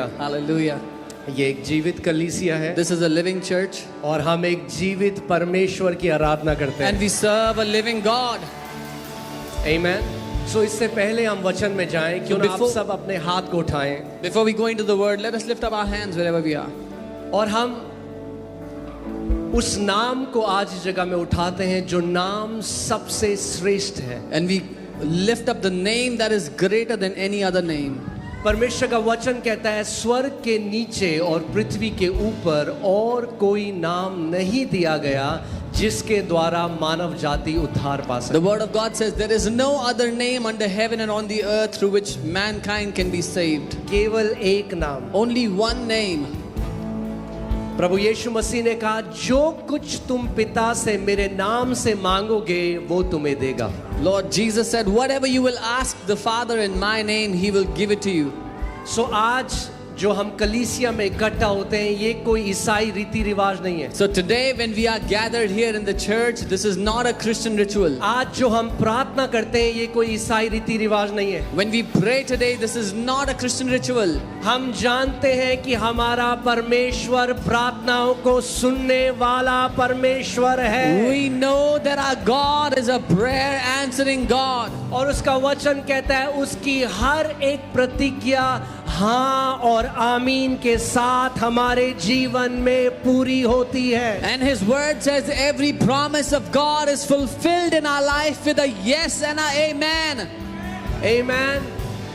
कलीसिया, Hallelujah. ये एक जीवित कलीसिया है This is a living church, और हम एक जीवित परमेश्वर की आराधना करते and हैं। we serve a living God. आमीन। सो इससे पहले हम वचन में जाएं, क्यों ना आप before- सब अपने हाथ को उठाएं Before we go into the word, let us lift up our hands wherever we are. और हम उस नाम को आज इस जगह में उठाते हैं जो नाम सबसे श्रेष्ठ है। And we lift up the name that is greater than any other name. परमेश्वर का वचन कहता है स्वर्ग के नीचे और पृथ्वी के ऊपर और कोई नाम नहीं दिया गया जिसके द्वारा मानव जाति उद्धार पा The सके। word of God says there is no other name under heaven and on the earth through which mankind can be saved. केवल एक नाम। Only one name. प्रभु यीशु मसीह ने कहा जो कुछ तुम पिता से मेरे नाम से मांगोगे वो तुम्हें देगा। Lord Jesus said, whatever you will ask the Father in my name, He will give it to you. सो आज जो हम कलीसिया में इकट्ठा होते हैं ये कोई ईसाई रीति रिवाज नहीं है। So today when we are gathered here in the church, this is not a Christian ritual. आज जो हम प्रार्थना करते हैं ये कोई ईसाई रीति रिवाज नहीं है। When we pray today, this is not a Christian ritual. हम जानते हैं कि हमारा परमेश्वर प्रार्थनाओं को सुनने वाला परमेश्वर है We know that our God is a prayer answering God. और उसका वचन कहता है उसकी हर एक प्रतिज्ञा हाँ और आमीन के साथ हमारे जीवन में पूरी होती है। And His word says every promise of God is fulfilled in our life with a yes and a amen. आमीन।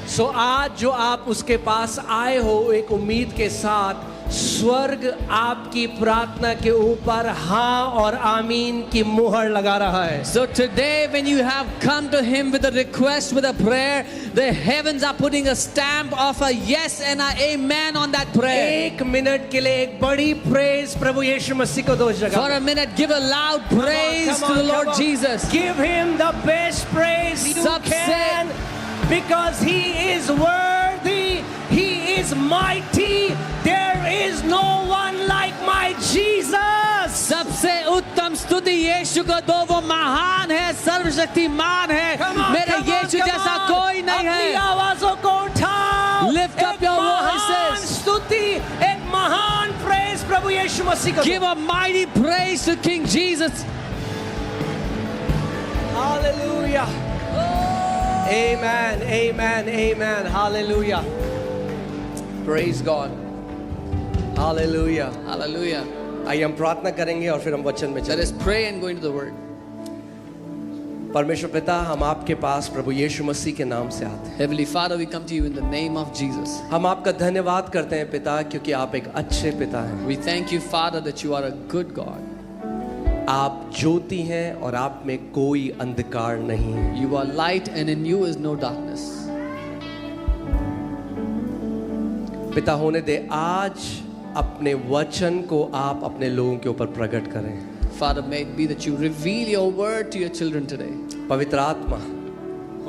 सो आज जो आप उसके पास आए हो एक उम्मीद के साथ, स्वर्ग आपकी प्रार्थना के ऊपर हाँ और आमीन की मुहर लगा रहा है। So today when you have come to Him with a request, with a prayer, the heavens are putting a stamp of a yes and a amen on that prayer. एक मिनट के लिए एक बड़ी प्रेज प्रभु यीशु मसीह को दो इस जगह For में। a minute, give a loud praise Come on, to the come Lord on. Jesus. Give him the best praise you सबसे- can because he is worthy, he is mighty, there is no one like my Jesus. सबसे उत्तम स्तुति यीशु को दो, वो महान है, सर्वशक्तिमान है। Come on, मेरे come on, यीशु come जैसा on. कोई नहीं अपनी है। आवाजों को उठाओ। Lift up एक your महान voices. स्तुति, एक महान प्रेज प्रभु यीशु मसीह को Give दो। a mighty praise to King Jesus. Hallelujah. Amen, amen, amen. Hallelujah. Praise God. Hallelujah. Hallelujah. आइए हम प्रार्थना करेंगे और फिर हम वचन में Let चलें। us pray and go into the word. परमेश्वर पिता, हम आपके पास प्रभु यीशु मसीह के नाम से आते हैं। Heavenly Father, we come to you in the name of Jesus. हम आपका धन्यवाद करते हैं पिता, क्योंकि आप एक अच्छे पिता हैं। We thank you, Father, that you are a good God. आप ज्योति हैं और आप में कोई अंधकार नहीं है। You are light and in you is no darkness. पिता होने दे, आज अपने वचन को आप अपने लोगों के ऊपर प्रकट करें। Father, may it be that you reveal your word to your children today. पवित्र आत्मा,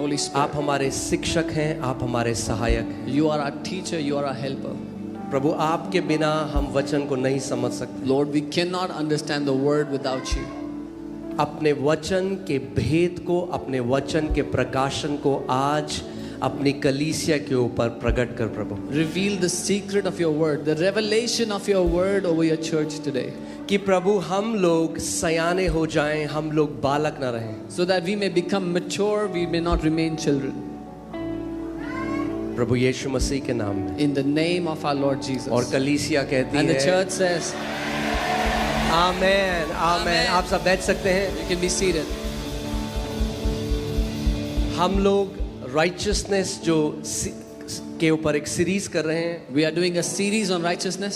Holy आप Spirit, हमारे शिक्षक हैं, आप हमारे सहायक हैं। you are our teacher, you are our helper. प्रभु, आपके बिना हम वचन को नहीं समझ सकते। Lord, we cannot understand the word without you. अपने वचन के भेद को, अपने वचन के प्रकाशन को आज अपनी कलीसिया के ऊपर प्रकट कर प्रभु, Reveal the secret of your word, the revelation of your word over your church today, कि प्रभु हम लोग सयाने हो जाएं, हम लोग बालक ना रहें। so that we may become mature, we may not remain children. प्रभु यीशु मसीह के नाम में। In the name of our Lord Jesus. और कलीसिया कहती And the है church says, आमेन, आमेन। आप सब बैठ सकते हैं। you can be seated. हम लोग राइचियसनेस जो के ऊपर एक सीरीज कर रहे हैं। We are doing a series on righteousness.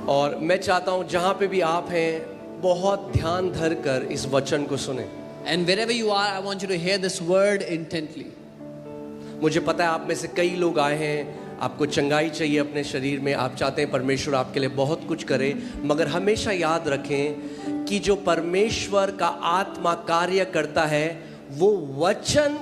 और मैं चाहता हूं जहां पे भी आप हैं बहुत ध्यान धर कर इस वचन को सुने। And wherever you are, I want you to hear this word intently. मुझे पता है आप में से कई लोग आए हैं, आपको चंगाई चाहिए अपने शरीर में, आप चाहते हैं परमेश्वर आपके लिए बहुत कुछ करे, मगर हमेशा याद रखें कि जो परमेश्वर का आत्मा कार्य करता है वो वचन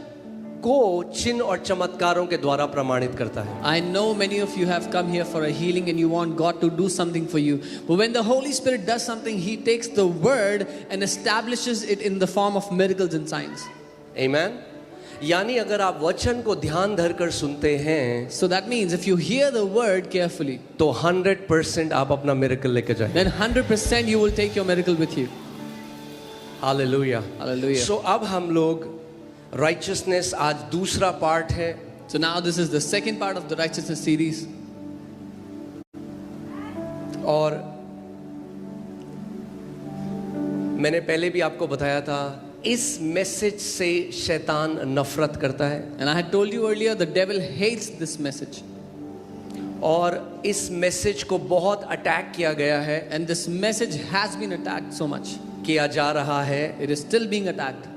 को चिन्ह और चमत्कारों के द्वारा प्रमाणित करता है। I know many of you have come here for a healing and you want God to do something for you. But when the Holy Spirit does something, He takes the word and establishes it in the form of miracles and signs. Amen. यानी अगर आप वचन को ध्यान धरकर सुनते हैं So that means if you hear the word carefully, तो 100% आप अपना मिरेकल लेकर जाएंगे। then 100% you will take your miracle with you. Hallelujah. Hallelujah. सो अब हम लोग राइचियसनेस, आज दूसरा पार्ट है। So now this is the second part of the righteousness series. और मैंने पहले भी आपको बताया था, इस मैसेज से शैतान नफरत करता है And I had told you earlier, the devil hates this message. और इस मैसेज को बहुत अटैक किया गया है, And this message has been attacked so much. किया जा रहा है। It is still being attacked.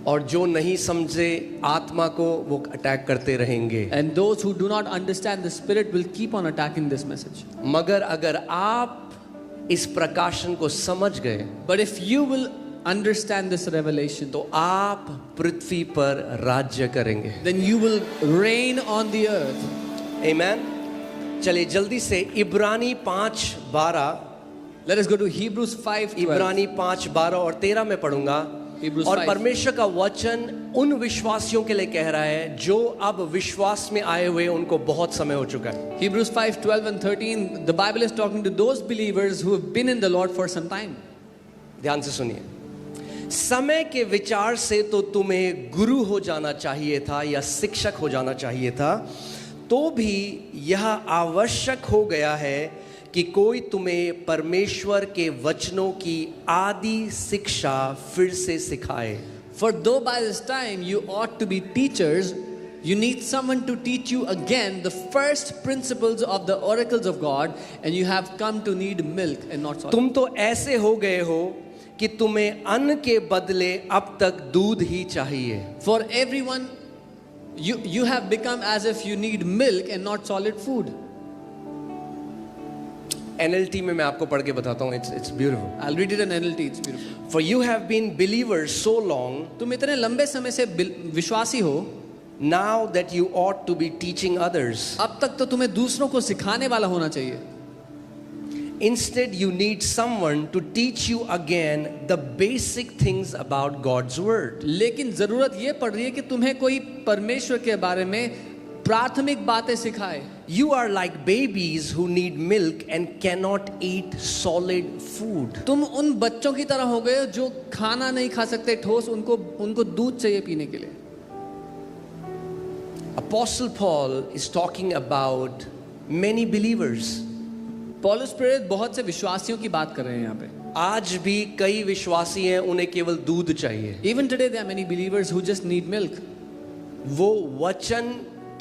और जो नहीं समझे आत्मा को वो अटैक करते रहेंगे। And those who do not understand the spirit will keep on attacking this message. मगर अगर आप इस प्रकाशन को समझ गए But if you will understand this revelation, तो आप पृथ्वी पर राज्य करेंगे। then you will reign on the earth. आमेन। चलिए जल्दी से इब्रानी 5:12, Let us go to Hebrews 5:12. इब्रानी 5:12 और 13 में पढ़ूंगा। Hebrews और 5. परमेश्वर का वचन उन विश्वासियों के लिए कह रहा है जो अब विश्वास में आए हुए, उनको बहुत समय हो चुका है। Hebrews 5:12 and 13, the Bible is talking to those believers who have been in the Lord for some time. ध्यान से सुनिए। समय के विचार से तो तुम्हें गुरु हो जाना चाहिए था या शिक्षक हो जाना चाहिए था, तो भी यह आवश्यक हो गया है कि कोई तुम्हें परमेश्वर के वचनों की आदि शिक्षा फिर से सिखाए। For though by this time you ought to be teachers, you need someone to teach you again the first principles of the oracles of God, and you have come to need milk and not solid. तुम तो ऐसे हो गए हो कि तुम्हें अन्न के बदले अब तक दूध ही चाहिए। For everyone, you have become as if you need milk and not solid food. NLT में मैं आपको पढ़ के बताता हूँ, it's beautiful. I'll read it in NLT, it's beautiful. For you have been believers so long, तुम इतने लंबे समय से विश्वासी हो, now that you ought to be teaching others. अब तक तो तुम्हें दूसरों को सिखाने वाला होना चाहिए। Instead, you need someone to teach you again the basic things about God's word. लेकिन जरूरत ये पड़ रही है कि तुम्हें कोई परमेश्वर के बारे में प्राथमिक बातें सिखाए। You are like babies who need milk and cannot eat solid food. तुम उन बच्चों की तरह हो गए हो जो खाना नहीं खा सकते ठोस, उनको दूध चाहिए पीने के लिए। Apostle Paul is talking about many believers. पौलुस प्रेरित बहुत से विश्वासियों की बात कर रहे हैं यहाँ पे। आज भी कई विश्वासी हैं, उन्हें केवल दूध चाहिए। Even today there are many believers who just need milk. वो वचन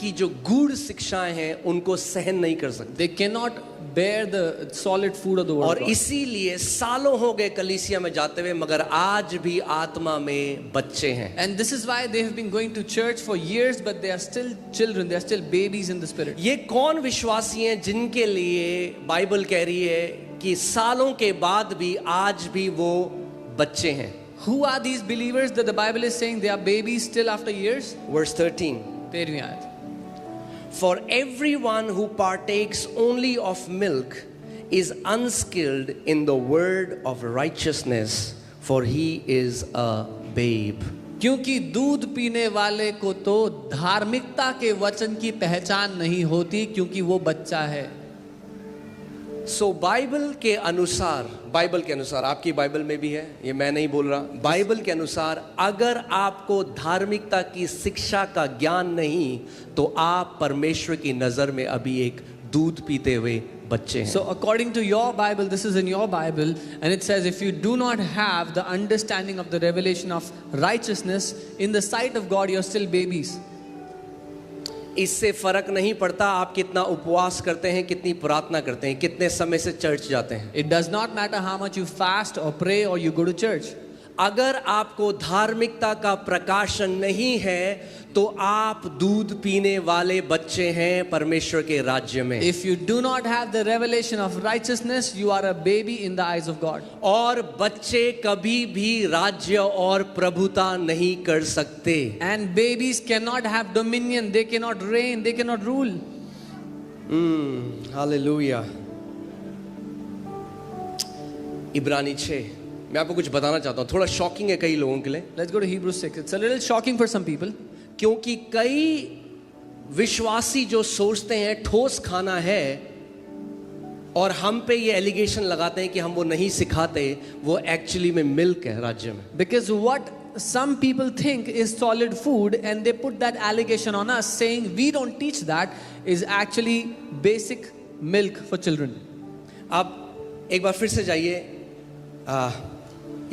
की जो गूढ़ शिक्षाएं हैं उनको सहन नहीं कर सकते, They cannot bear the solid food of the word और of God. इसीलिए सालों हो गए कलीसिया में जाते हुए, मगर आज भी आत्मा में बच्चे हैं। And this is why they have been going to church for years, but they are still children, they are still babies in the spirit. ये कौन विश्वासी हैं जिनके लिए बाइबल कह रही है कि सालों के बाद भी आज भी वो बच्चे हैं? Who are these believers that the Bible is saying they are babies still after years? Verse 13. 13वीं आयत। For everyone who partakes only of milk is unskilled in the word of righteousness, for he is a babe. क्योंकि दूध पीने वाले को तो धार्मिकता के वचन की पहचान नहीं होती, क्योंकि वो बच्चा है। सो बाइबल के अनुसार आपकी बाइबल में भी है, ये मैं नहीं बोल रहा, बाइबल के अनुसार अगर आपको धार्मिकता की शिक्षा का ज्ञान नहीं, तो आप परमेश्वर की नजर में अभी एक दूध पीते हुए बच्चे हैं। So according to your Bible, this is in your Bible, and it says if you do not have the understanding of the revelation of righteousness in the sight of God, you're still babies. इससे फर्क नहीं पड़ता आप कितना उपवास करते हैं, कितनी प्रार्थना करते हैं, कितने समय से चर्च जाते हैं। It does not matter how much you fast or pray or you go to church. अगर आपको धार्मिकता का प्रकाशन नहीं है, तो आप दूध पीने वाले बच्चे हैं परमेश्वर के राज्य में। If you do not have the revelation of righteousness, you are a baby in the eyes of God. और बच्चे कभी भी राज्य और प्रभुता नहीं कर सकते। And babies cannot have dominion, they cannot reign, they cannot rule. Hallelujah. इब्रानी 6 मैं आपको कुछ बताना चाहता हूँ, थोड़ा शॉकिंग है कई लोगों के लिए, Let's go to Hebrews 6. It's a little shocking for some people. क्योंकि कई विश्वासी जो सोचते हैं ठोस खाना है और हम पे ये एलिगेशन लगाते हैं कि हम वो नहीं सिखाते, वो एक्चुअली में मिल्क है राज्य में. Because what some people think is solid food and they put that allegation on us saying we don't teach that is actually basic milk for children. आप एक बार फिर से जाइए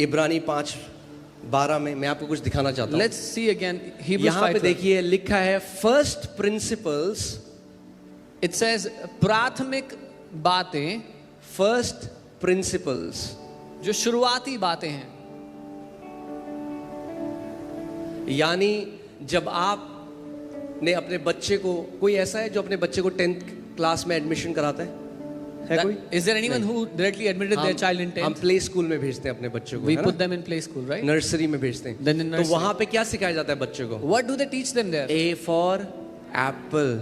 इब्रानी 5:12 में, मैं आपको कुछ दिखाना चाहता हूँ. Let's see again Hebrews यहाँ पे 5. देखिए लिखा है फर्स्ट प्रिंसिपल्स, It says प्राथमिक बातें, फर्स्ट प्रिंसिपल्स, जो शुरुआती बातें हैं. यानी जब आप ने अपने बच्चे को, कोई ऐसा है जो अपने बच्चे को 10th क्लास में एडमिशन कराता है कोई? Is there anyone who directly admitted their child in हम 10th? प्ले स्कूल में भेजते हैं अपने बच्चों को, We है put ना? them in play school, right? Nursery में भेजते हैं. Then in तो nursery. वहां पे क्या सिखाया जाता है बच्चे को? What do they teach them there? A for apple,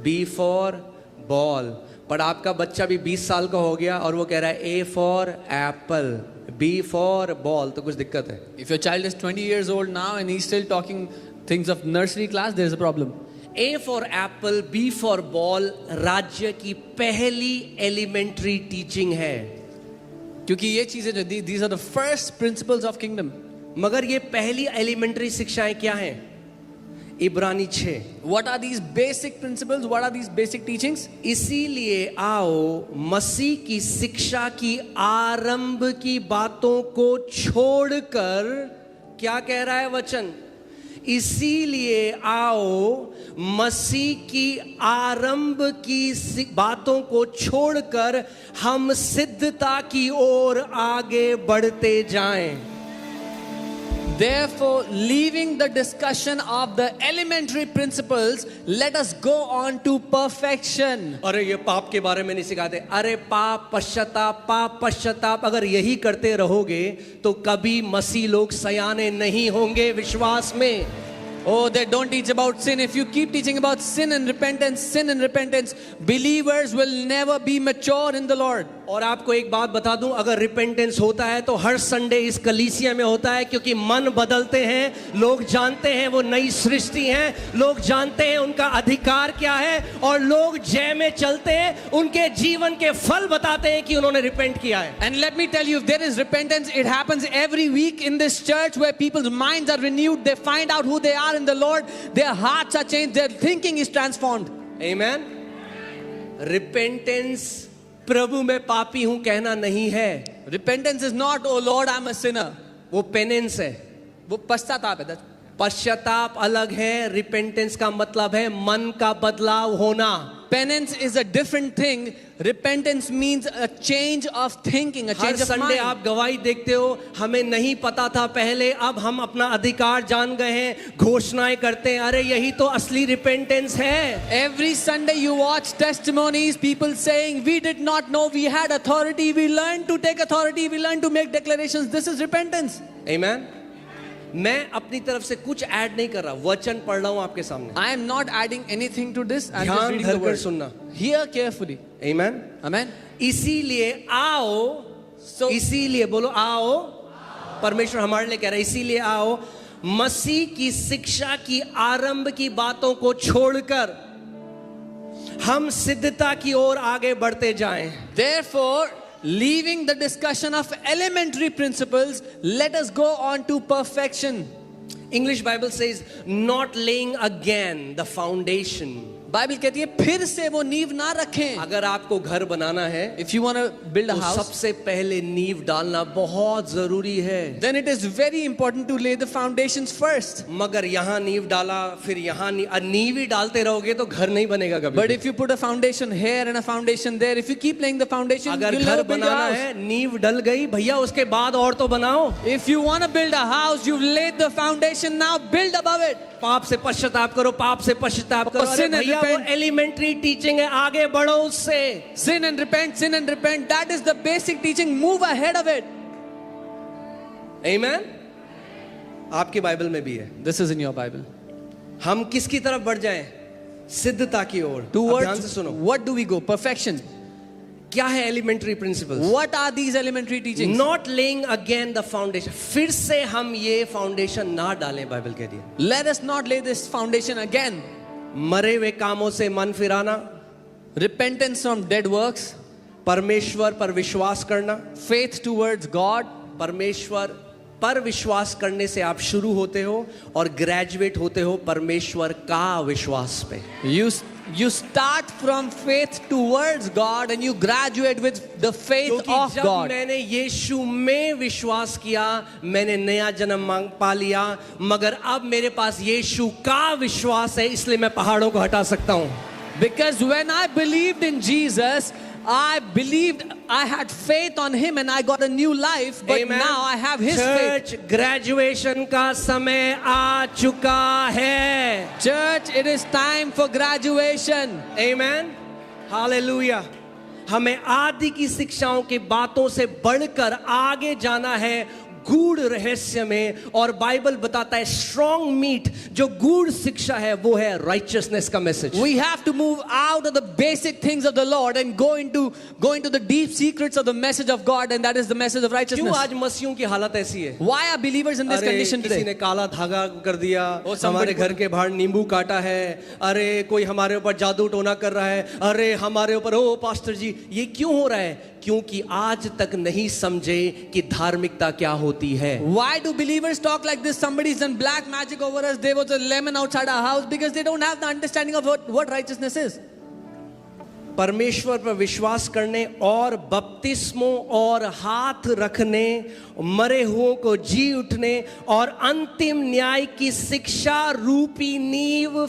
B for ball. पर आपका बच्चा भी 20 साल का हो गया और वो कह रहा है A for apple, B for ball, तो कुछ दिक्कत है. If your child is 20 years old now and he's still talking things of nursery class, there's a problem. A for apple, B for ball राज्य की पहली एलिमेंट्री टीचिंग है. क्योंकि ये चीजें जो these are the first principles of kingdom. मगर ये पहली एलिमेंट्री शिक्षाएं क्या हैं? इब्रानी 6. What are these basic principles? What are these basic teachings? इसीलिए आओ मसीह की शिक्षा की आरंभ की बातों को छोड़कर, क्या कह रहा है वचन? इसीलिए आओ मसीह की आरंभ की बातों को छोड़कर हम सिद्धता की ओर आगे बढ़ते जाएं. Therefore, leaving the discussion of the elementary principles, let us go on to perfection. अरे ये पाप के बारे में नहीं सिखाते. अरे पाप पश्चाताप अगर यही करते रहोगे तो कभी मसीह लोग सयाने नहीं होंगे विश्वास में. Oh, they don't teach about sin. If you keep teaching about sin and repentance, believers will never be mature in the Lord. और आपको एक बात बता दूं, अगर रिपेंटेंस होता है तो हर संडे इस कलीसिया में होता है, क्योंकि मन बदलते हैं, लोग जानते हैं वो नई सृष्टि हैं, लोग जानते हैं उनका अधिकार क्या है और लोग जय में चलते हैं, उनके जीवन के फल बताते हैं कि उन्होंने रिपेंट किया है. And let me tell you, if there is repentance, it happens every week in this church where people's minds are renewed. They find out who they are in the Lord. Their hearts are changed. Their thinking is transformed. Amen. Repentance प्रभु मैं पापी हूं कहना नहीं है. Repentance is not, oh Lord, I'm a sinner. वो penance है. वो पश्चाताप है. पश्चाताप अलग है. रिपेंटेंस का मतलब है मन का बदलाव होना. Penance is a different thing. Repentance means a change of thinking, a her change of Sunday mind. आप गवाही देखते हो, हमें नहीं पता था पहले, अब हम अपना अधिकार जान गए हैं, घोषणाएं करते हैं. अरे यही तो असली रिपेंटेंस है. Every Sunday you watch testimonies, people saying, we did not know we had authority, we learned to take authority, we learned to make declarations. This is repentance. Amen. मैं अपनी तरफ से कुछ ऐड नहीं कर रहा, वचन पढ़ रहा हूं आपके सामने. I am not adding anything to this. I'm just ध्यान reading the धरकर word. सुनना. Hear carefully. Amen. Amen. इसीलिए आओ, इसीलिए बोलो आओ, परमेश्वर हमारे लिए कह रहा है, इसीलिए आओ मसीह की शिक्षा की आरंभ की बातों को छोड़कर हम सिद्धता की ओर आगे बढ़ते जाएं. Therefore, leaving the discussion of elementary principles, let us go on to perfection. English Bible says not laying again the foundation. Bible कहती है फिर से वो नींव ना रखें. अगर आपको घर बनाना है, If you want to build a तो house, सबसे पहले नींव डालना बहुत जरूरी है. then it is very important to lay the foundations first. मगर यहाँ नींव डाला, फिर यहाँ नींव ही डालते रहोगे तो घर नहीं बनेगा कभी. But if you put a foundation here and a foundation there, if you keep laying the foundation, अगर you'll घर never build a banana house. है, नींव डल गई भैया, उसके बाद और तो बनाओ. If you want to build a house, you've laid the foundation, now build above it. पाप से पश्चाताप करो, पाप से पश्चाताप करो. अरे sin and भैया वो repent. एलिमेंट्री टीचिंग है, आगे बढ़ो उससे. Sin and repent, sin and repent. That is the basic teaching. Move ahead of it. आमेन. आपकी बाइबल में भी है. This is in your Bible. हम किसकी तरफ बढ़ जाएं? सिद्धता की ओर. अब ध्यान से Towards सुनो. what do we go? Perfection. क्या है elementary principles? What are these elementary teachings? Not laying again the foundation, फिर से हम ये फाउंडेशन ना डालें, बाइबल कह रही है। Let us not lay this foundation again. मरे हुए कामों से मन फिराना, Repentance from dead works, परमेश्वर पर विश्वास करना। faith towards God. परमेश्वर पर विश्वास करने से आप शुरू होते हो और ग्रेजुएट होते हो परमेश्वर का विश्वास पे। You start from faith towards God and you graduate with the faith क्योंकि of जब God. मैंने यीशु में विश्वास किया, मैंने नया जन्म मांग पा लिया, मगर अब मेरे पास यीशु का विश्वास है, इसलिए मैं पहाड़ों को हटा सकता हूं। Because when I believed in Jesus, I had faith on Him and I got a new life, but Amen. now I have His faith. Church, graduation का समय आ चुका है। Church, it is time for graduation. Amen. Hallelujah. हमें आदि की शिक्षाओं की बातों से बढ़कर आगे जाना है गूढ़ रहस्य में, और बाइबल बताता है स्ट्रॉन्ग मीट, जो गूढ़ शिक्षा है वो है राइचियसनेस का message. We have to move out of the basic things of the Lord and go into the deep secrets of the message of God, and that is the message of क्यों righteousness. आज मसीहों की हालत ऐसी है? Why are believers in this अरे condition किसी ने today? काला धागा कर दिया, Oh, somebody हमारे घर के बाहर नींबू काटा है, अरे कोई हमारे ऊपर जादू टोना कर रहा है, अरे हमारे ऊपर ओ पास्टर जी ये क्यों हो रहा है? क्योंकि आज तक नहीं समझे कि धार्मिकता क्या होती है। Why do believers talk like this? Somebody's done black magic over us. There was a lemon outside our house, because they don't have the understanding of what righteousness is. परमेश्वर पर विश्वास करने और बपतिस्मों और हाथ रखने, मरे हुओं को जी उठने और अंतिम न्याय की शिक्षा रूपी नींव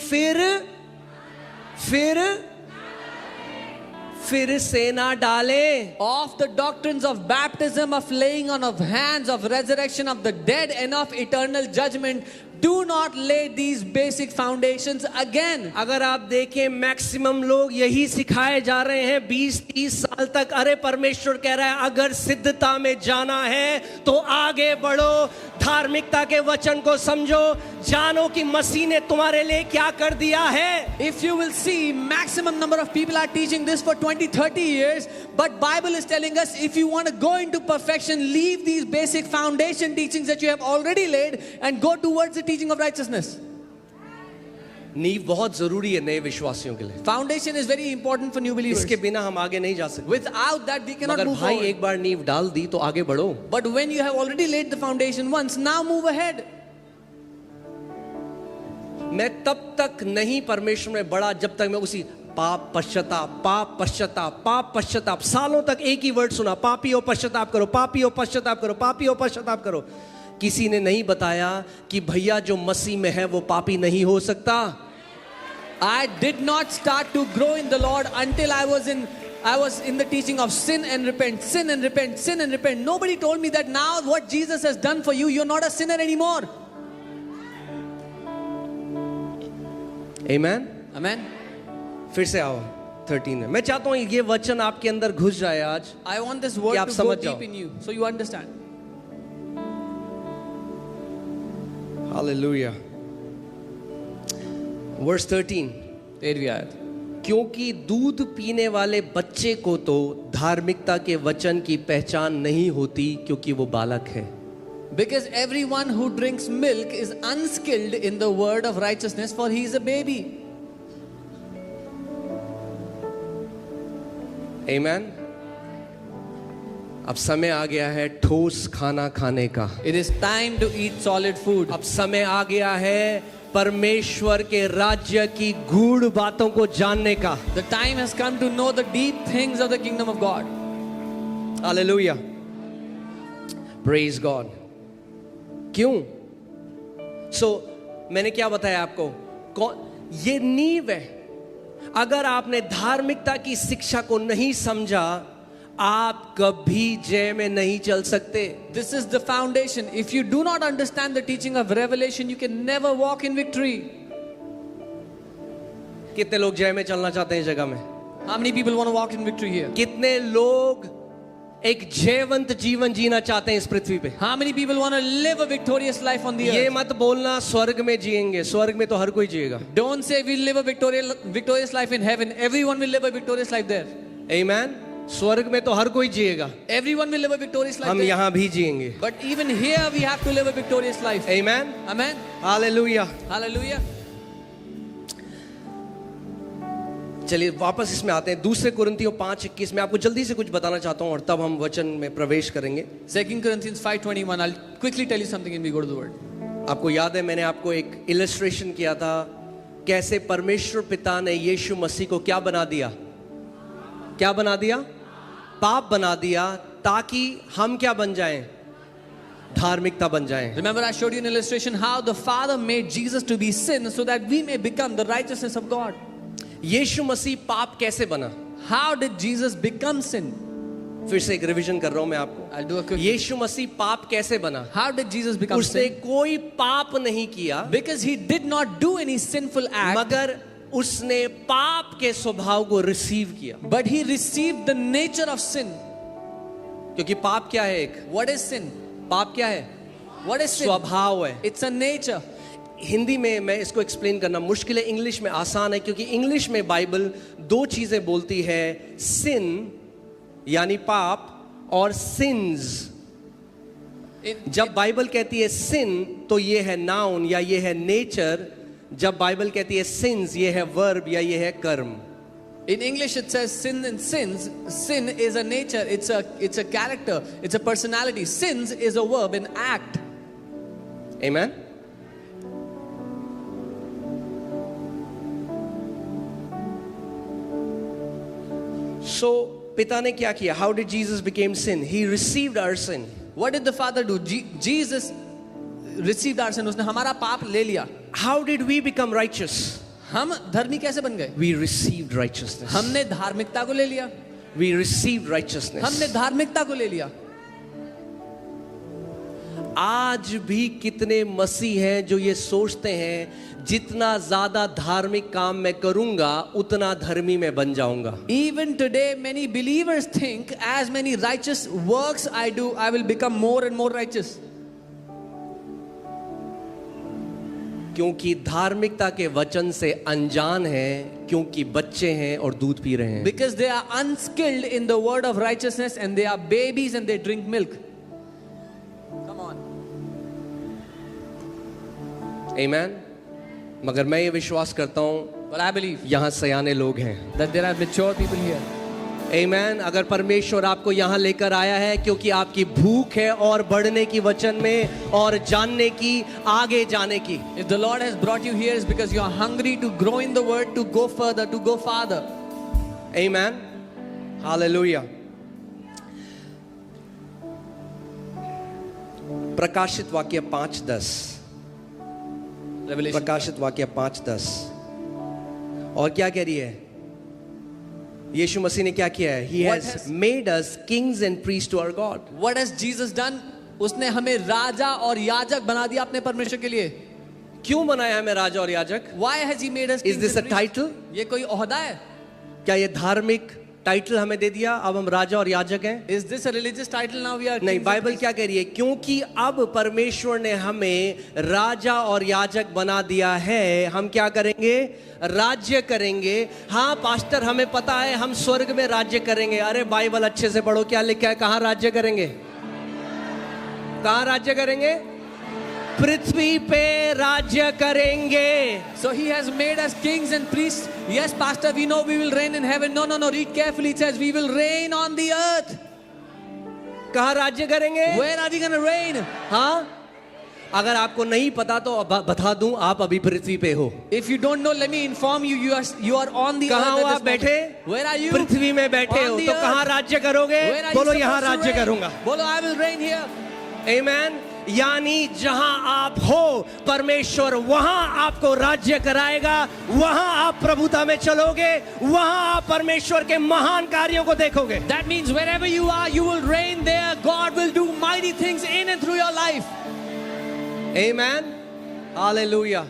फिर से ना डालें। Of the doctrines of baptism, of laying on of hands, of resurrection of the dead, and of eternal judgment, do not lay these basic foundations again. अगर आप देखें मैक्सिमम लोग यही सिखाए जा रहे हैं 20-30 साल तक। अरे परमेश्वर कह रहा है अगर सिद्धता में जाना है तो आगे बढ़ो, धार्मिकता के वचन को समझो, जानो कि मसीह ने तुम्हारे लिए क्या कर दिया है। If you will see, maximum number of people are teaching this for 20-30 years, but Bible is telling us if you want to go into perfection, leave these basic foundation teachings that you have already laid and go towards the teaching of righteousness. नींव बहुत जरूरी है नए विश्वासियों के लिए। Foundation is very important for new believers. इसके बिना हम आगे नहीं जा सकते। Without that we cannot मगर move भाई forward. एक बार नींव डाल दी तो आगे बढ़ो। But when you have already laid the foundation once, now move ahead. मैं तब तक नहीं परमेश्वर में बढ़ा जब तक मैं उसी पाप पश्चाताप सालों तक एक ही वर्ड सुना, पापी हो पश्चाताप करो, पापी हो पश्चाताप करो, पापी हो पश्चाताप करो। किसी ने नहीं बताया कि भैया जो मसीह में है वो पापी नहीं हो सकता। I did not start to grow in the Lord until I was in the teaching of sin and repent, sin and repent, sin and repent. Nobody told me that now what Jesus has done for you, you're not a sinner anymore. Amen? Amen. फिर से आओ 13 में। मैं चाहता हूं ये वचन आपके अंदर घुस जाए आज। I want this word आप to go समझ deep जाओ। in you, so you understand. Hallelujah. Verse 13. 13वीं आयत। क्योंकि दूध पीने वाले बच्चे को तो धार्मिकता के वचन की पहचान नहीं होती क्योंकि वो बालक है। Because everyone who drinks milk is unskilled in the word of righteousness, for he is a baby. Amen. अब समय आ गया है ठोस खाना खाने का। It is time to eat solid food. अब समय आ गया है परमेश्वर के राज्य की गूढ़ बातों को जानने का। The time has come to know the deep things of the kingdom of God. Hallelujah. Praise God. क्यों? मैंने क्या बताया आपको? ये नींव है। अगर आपने धार्मिकता की शिक्षा को नहीं समझा, आप कभी जय में नहीं चल सकते। This is the foundation. If you do not understand the teaching of revelation, you can never walk in victory. कितने लोग जय में चलना चाहते हैं जगह में? How many people want to walk in victory here? कितने लोग एक जयवंत जीवन जीना चाहते हैं इस पृथ्वी पे? How many people want to live a victorious life on the ये earth? मत बोलना स्वर्ग में जिएंगे, स्वर्ग में तो हर कोई जिएगा। Don't say we'll live a victorious life in heaven. Everyone will live a victorious life there. Amen. स्वर्ग में तो हर कोई जिएगा, Everyone will live a victorious life हम there. यहाँ भी जिएंगे. But even here we have to live a victorious life. Amen. Amen. Hallelujah. Hallelujah. चलिए वापस इसमें आते हैं. दूसरे कुरिन्थियों 5:21 में आपको जल्दी से कुछ बताना चाहता हूँ और तब हम वचन में प्रवेश करेंगे. 2 Corinthians 5:21. I'll quickly tell you something and we go to the word. आपको याद है मैंने आपको एक इलस्ट्रेशन किया था कैसे परमेश्वर पिता ने यीशु मसीह को क्या बना दिया, क्या बना दिया, पाप बना दिया, ताकि हम क्या बन जाएं, धार्मिकता बन जाएं. Remember I showed you an illustration how the Father made Jesus to be sin so that we may become the righteousness of God. यीशु मसीह पाप कैसे बना? How did Jesus become sin? फिर से एक रिवीजन कर रहा हूं मैं आपको. I'll do a quick. यीशु मसीह पाप कैसे बना? How did Jesus become उसने sin? कोई पाप नहीं किया, Because he did not do any sinful act, मगर उसने पाप के स्वभाव को रिसीव किया. but he received the nature of sin. क्योंकि पाप क्या है? एक What is sin? पाप क्या है? What is sin? स्वभाव है. It's a nature. हिंदी में मैं इसको एक्सप्लेन करना मुश्किल है, इंग्लिश में आसान है, क्योंकि इंग्लिश में बाइबल दो चीजें बोलती है, सिन यानी पाप और सिंस. जब बाइबल कहती है सिन तो ये है नाउन या ये है नेचर, जब बाइबल कहती है सिंस ये है वर्ब या ये है कर्म. In English it says sin and sins. Sin is a nature, it's a character, it's a personality. Sins is a verb, an act. Amen. So पिता ने क्या किया? How did Jesus became sin? He received our sin. What did the Father do? Jesus received our sin. उसने हमारा पाप ले लिया. How did we become righteous? हम धर्मी कैसे बन गए? We received righteousness. हमने धार्मिकता को ले लिया. We received righteousness. हमने धार्मिकता को ले लिया. आज भी कितने मसीह हैं जो ये सोचते हैं जितना ज्यादा धार्मिक काम मैं करूंगा उतना धर्मी मैं बन जाऊंगा. Even today many believers think as many righteous works I do, I will become more and more righteous. क्योंकि धार्मिकता के वचन से अनजान हैं, क्योंकि बच्चे हैं और दूध पी रहे हैं. Because they are unskilled in the word of righteousness and they are babies and they drink milk. Come on. Amen. मगर मैं ये विश्वास करता हूँ But I believe यहाँ सयाने लोग हैं. that there are mature people here. Amen. अगर परमेश्वर आपको यहाँ लेकर आया है क्योंकि आपकी भूख है और बढ़ने की वचन में और जानने की, आगे जाने की. If the Lord has brought you here, it's because you are hungry to grow in the word, to go further, to go farther. Amen. Hallelujah. प्रकाशित वाक्य 5:10. Revelation. प्रकाशित वाक्य 5:10. और क्या कह रही है? यीशु मसीह ने क्या किया है? He What has has- made us kings and priests to our God. What has Jesus done? उसने हमें राजा और याजक बना दिया अपने परमेश्वर के लिए. क्यों बनाया हमें राजा और याजक? Why has he made us Is kings this and a priests? title? ये कोई ओहदा है? क्या ये धार्मिक टाइटल हमें दे दिया, अब हम राजा और याजक हैं? Is this a religious title now we are? नहीं, kings and बाइबल priests? क्या कह रही है? क्योंकि अब परमेश्वर ने हमें राजा और याजक बना दिया है, हम क्या करेंगे? राज्य करेंगे. हाँ पास्टर, हमें पता है हम स्वर्ग में राज्य करेंगे. अरे बाइबल अच्छे से पढ़ो, क्या लिखा है? कहाँ राज्य करेंगे? कहाँ राज्य करेंगे? पृथ्वी पे राज्य करेंगे. So he has made us kings and priests. Yes, pastor, we know we will reign in heaven. No, read carefully. It says we will reign on the earth. कहाँ राज्य करेंगे? Where are we going to reign? हाँ, अगर आपको नहीं पता तो बता दूं, आप अभी पृथ्वी पे हो. If you don't know, let me inform you. You are on the कहाँ earth हो at आप this बैठे? moment. Where are you? पृथ्वी में बैठे On हो the तो earth. कहाँ राज्य करोगे? Where are you बोलो यहाँ supposed to राज्य reign? करूंगा. बोलो I will reign here. आमेन. यानी जहां आप हो परमेश्वर वहां आपको राज्य कराएगा, वहां आप प्रभुता में चलोगे, वहां आप परमेश्वर के महान कार्यों को देखोगे. That means wherever you are, you will reign there. God will do mighty things in and through your life. Amen. Hallelujah.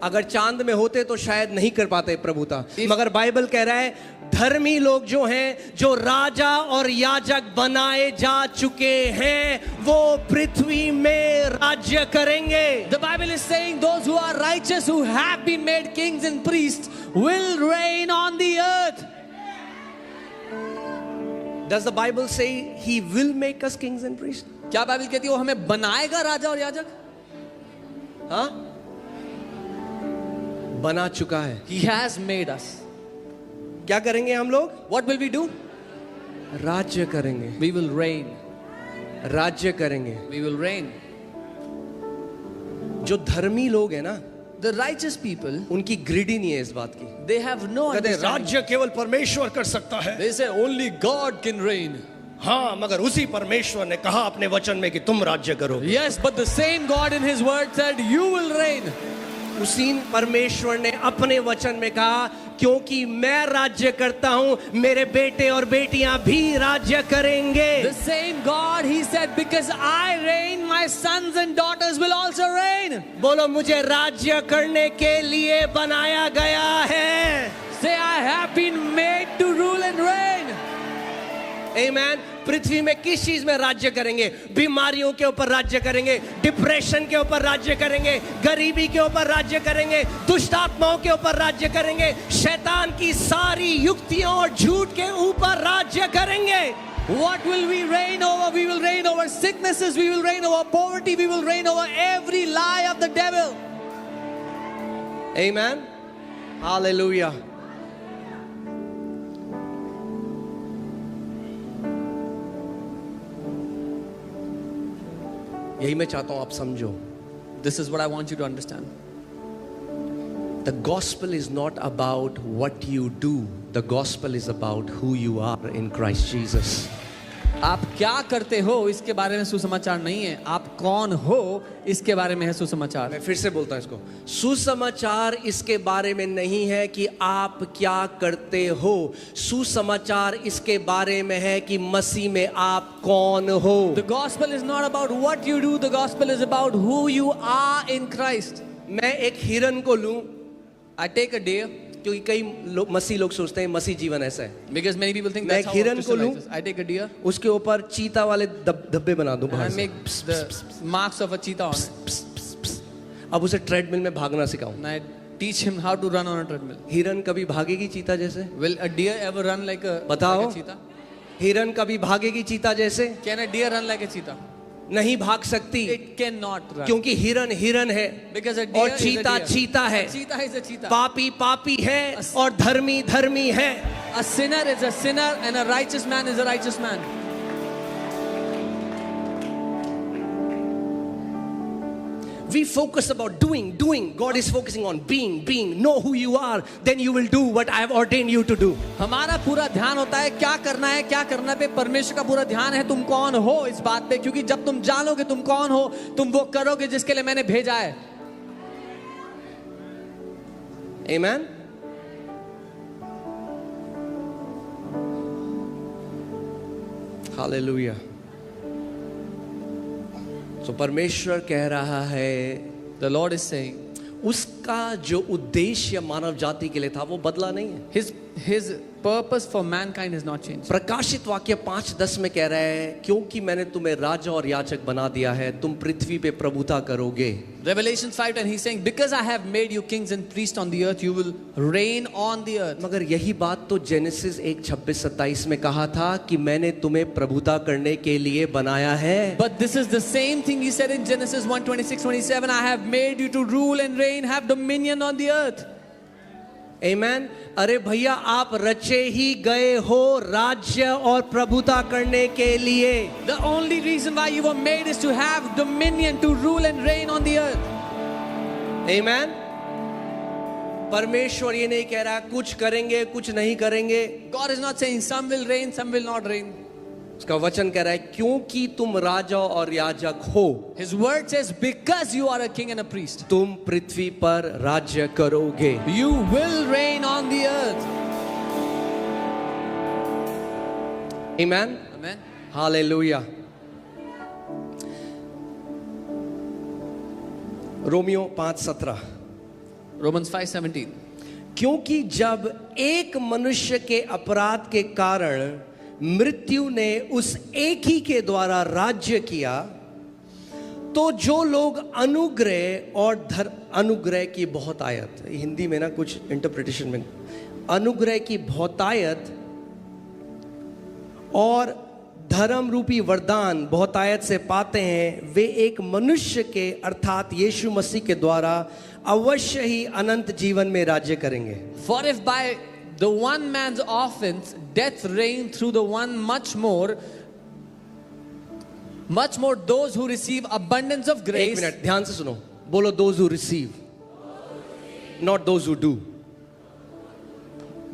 अगर चांद में होते तो शायद नहीं कर पाते प्रभुता, मगर बाइबल कह रहा है धर्मी लोग जो हैं, जो राजा और याजक बनाए जा चुके हैं, वो पृथ्वी में राज्य करेंगे. The Bible is saying those who are righteous, who have been made kings and priests, will reign on the earth. Does the Bible say he will make us kings and priests? क्या Bible कहती है वो हमें बनाएगा राजा और याजक? हाँ, बना चुका है। He has made us. क्या करेंगे हम लोग? What will we do? राज्य करेंगे, We will reign. राज्य करेंगे। We will reign. जो धर्मी लोग हैं ना, The righteous people, उनकी ग्रिडी नहीं है इस बात की। they have no कहते हैं, understanding. राज्य केवल परमेश्वर कर सकता है। They say only God can reign. हाँ, मगर उसी परमेश्वर ने कहा अपने वचन में कि तुम राज्य करो। Yes, but the same God in His word said, "You will reign." उसी परमेश्वर ने अपने वचन में कहा, क्योंकि मैं राज्य करता हूं, मेरे बेटे और बेटियां भी राज्य करेंगे। The same God, He said, "Because I reign, my sons and daughters will also reign." बोलो, मुझे राज्य करने के लिए बनाया गया है। Say, "I have been made to rule and reign." आमेन। पृथ्वी में किस चीज में राज्य करेंगे? बीमारियों के ऊपर राज्य करेंगे, डिप्रेशन के ऊपर राज्य करेंगे, गरीबी के ऊपर राज्य करेंगे, दुष्ट आत्माओं के ऊपर राज्य करेंगे, शैतान की सारी युक्तियों और झूठ के ऊपर राज्य करेंगे। What will we reign over? We will reign over sicknesses, we will reign over poverty, we will reign over every lie of the devil. Amen. Hallelujah. यही मैं चाहता हूं आप समझो। This is what I want you to understand. The gospel is not about what you do. The gospel is about who you are in Christ Jesus. आप क्या करते हो इसके बारे में सुसमाचार नहीं है, आप कौन हो इसके बारे में है सुसमाचार। मैं फिर से बोलता हूं इसको, सुसमाचार इसके बारे में नहीं है कि आप क्या करते हो, सुसमाचार इसके बारे में है कि मसीह में आप कौन हो। The gospel is not about what you do, the gospel is about who you are in Christ. मैं एक हिरन को लूं, I take a deer, क्योंकि कई मसीह लोग सोचते हैं मसीह जीवन ऐसा है, because many people think मैं that's एक how हिरन a को Christian लूं, life is. I take a deer उसके ऊपर चीता वाले धब्बे बना दूं and बाहर I से। make the marks of a cheetah on it. अब उसे ट्रेडमिल में भागना सिखाऊं। And I teach him how to run on a treadmill. हिरन कभी भागेगी चीता जैसे? Will a deer ever run like a बताओ। cheetah? हिरन कभी भागेगी चीता जैसे? Can a deer run like a cheetah? नहीं भाग सकती, It cannot run. क्योंकि हिरन हिरन है Because a deer और is a चीता deer. चीता है। A cheetah is a cheetah. पापी पापी है और धर्मी धर्मी है। A sinner is a sinner and a righteous man is a righteous man. We focus about doing. God is focusing on being. Know who you are, then you will do what I have ordained you to do. हमारा पूरा ध्यान होता है क्या करना पे। परमेश्वर का पूरा ध्यान है तुम कौन हो इस बात पे, क्योंकि जब तुम जानोगे तुम कौन हो, तुम वो करोगे जिसके लिए मैंने भेजा है। Amen. Hallelujah. So परमेश्वर कह रहा है, The Lord is saying, उसका जो उद्देश्य मानव जाति के लिए था वो बदला नहीं है। His purpose for mankind has not changed. प्रकाशित वाक्य 5:10 में कह रहा है, क्योंकि मैंने तुम्हें राजा और याजक बना दिया है, तुम पृथ्वी पे प्रभुता करोगे। Revelation 5 and he's saying, because I have made you kings and priests on the earth, you will reign on the earth. मगर यही बात तो जेनेसिस 1:26-27 में कहा था कि मैंने तुम्हें प्रभुता करने के लिए बनाया है। But this is the same thing he said in Genesis 1:26-27, I have made you to rule and reign, have dominion on the earth. Amen. अरे भैया, आप रचे ही गए हो राज्य और प्रभुता करने के लिए। The only reason why you were made is to have dominion, to rule and reign on the earth. Amen. परमेश्वर ये नहीं कह रहा कुछ करेंगे कुछ नहीं करेंगे। God is not saying some will reign, some will not reign. उसका वचन कह रहा है क्योंकि तुम राजा और याजक हो, His word says, because you are a king and a priest, तुम पृथ्वी पर राज्य करोगे। you will reign on the earth. Amen. Amen. Hallelujah. Romeo 5:17, Romans 5:17. क्योंकि जब एक मनुष्य के अपराध के कारण मृत्यु ने उस एक ही के द्वारा राज्य किया, तो जो लोग अनुग्रह और अनुग्रह की बहुतायत, हिंदी में ना कुछ इंटरप्रिटेशन में अनुग्रह की बहुतायत और धर्म रूपी वरदान बहुतायत से पाते हैं, वे एक मनुष्य के अर्थात यीशु मसीह के द्वारा अवश्य ही अनंत जीवन में राज्य करेंगे। For if by the one man's offense death reigned through the one much more those who receive abundance of एक grace. मिनट ध्यान से सुनो, बोलो those who receive, not those who do.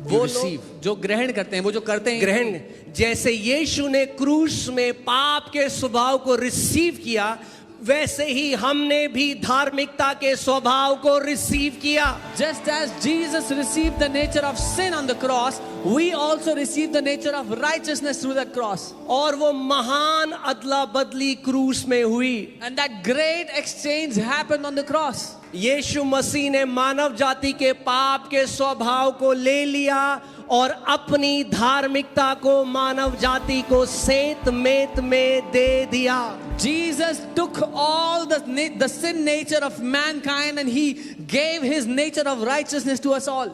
वो receive. लोग जो ग्रहण करते हैं, वो जो करते हैं ग्रहण, जैसे यीशु ने क्रूस में पाप के स्वभाव को रिसीव किया, वैसे ही हमने भी धार्मिकता के स्वभाव को रिसीव किया। Just as Jesus received the nature of sin on the cross, we also receive the nature of righteousness through that cross. और वो महान अदला बदली क्रूस में हुई। And that great exchange happened on the cross. यीशु मसीह ने मानव जाति के पाप के स्वभाव को ले लिया और अपनी धार्मिकता को मानव जाति को सेंत मेत में दे दिया। Jesus took all the sin nature of mankind and he gave his nature of righteousness to us all.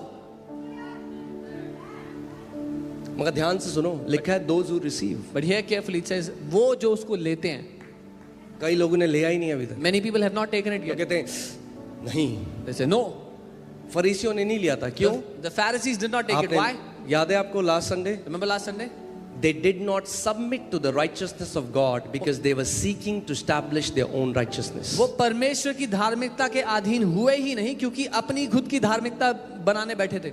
मगर ध्यान से सुनो, लिखा है those who receive। But here carefully it says, वो जो उसको लेते हैं। कई लोगों ने लिया ही नहीं अभी तक। Many people have not taken it तो yet. कहते हैं नहीं, They say no. फरीसियों ने नहीं लिया था। क्यों? The Pharisees did not take it. Why? याद है आपको last Sunday? Remember last Sunday? They did not submit to the righteousness of God because they were seeking to establish their own righteousness. वो परमेश्वर की धार्मिकता के अधीन हुए ही नहीं, क्योंकि अपनी खुद की धार्मिकता बनाने बैठे थे।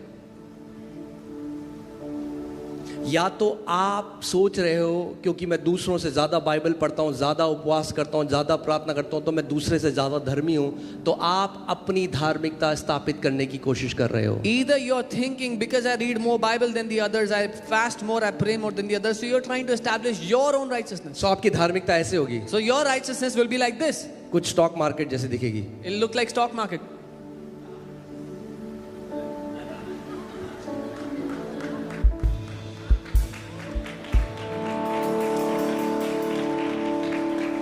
या तो आप सोच रहे हो क्योंकि मैं दूसरों से ज्यादा बाइबल पढ़ता हूँ, ज्यादा उपवास करता हूँ, ज्यादा प्रार्थना करता हूँ, तो मैं दूसरे से ज्यादा धर्मी हूँ, तो आप अपनी धार्मिकता स्थापित करने की कोशिश कर रहे हो। Either you're thinking because I read more Bible than the others, I fast more, I pray more than the others, so you're trying to establish your own righteousness. सो आपकी धार्मिकता ऐसे होगी, So your righteousness will be like this. कुछ stock market जैसे दिखेगी। It'll look like stock market.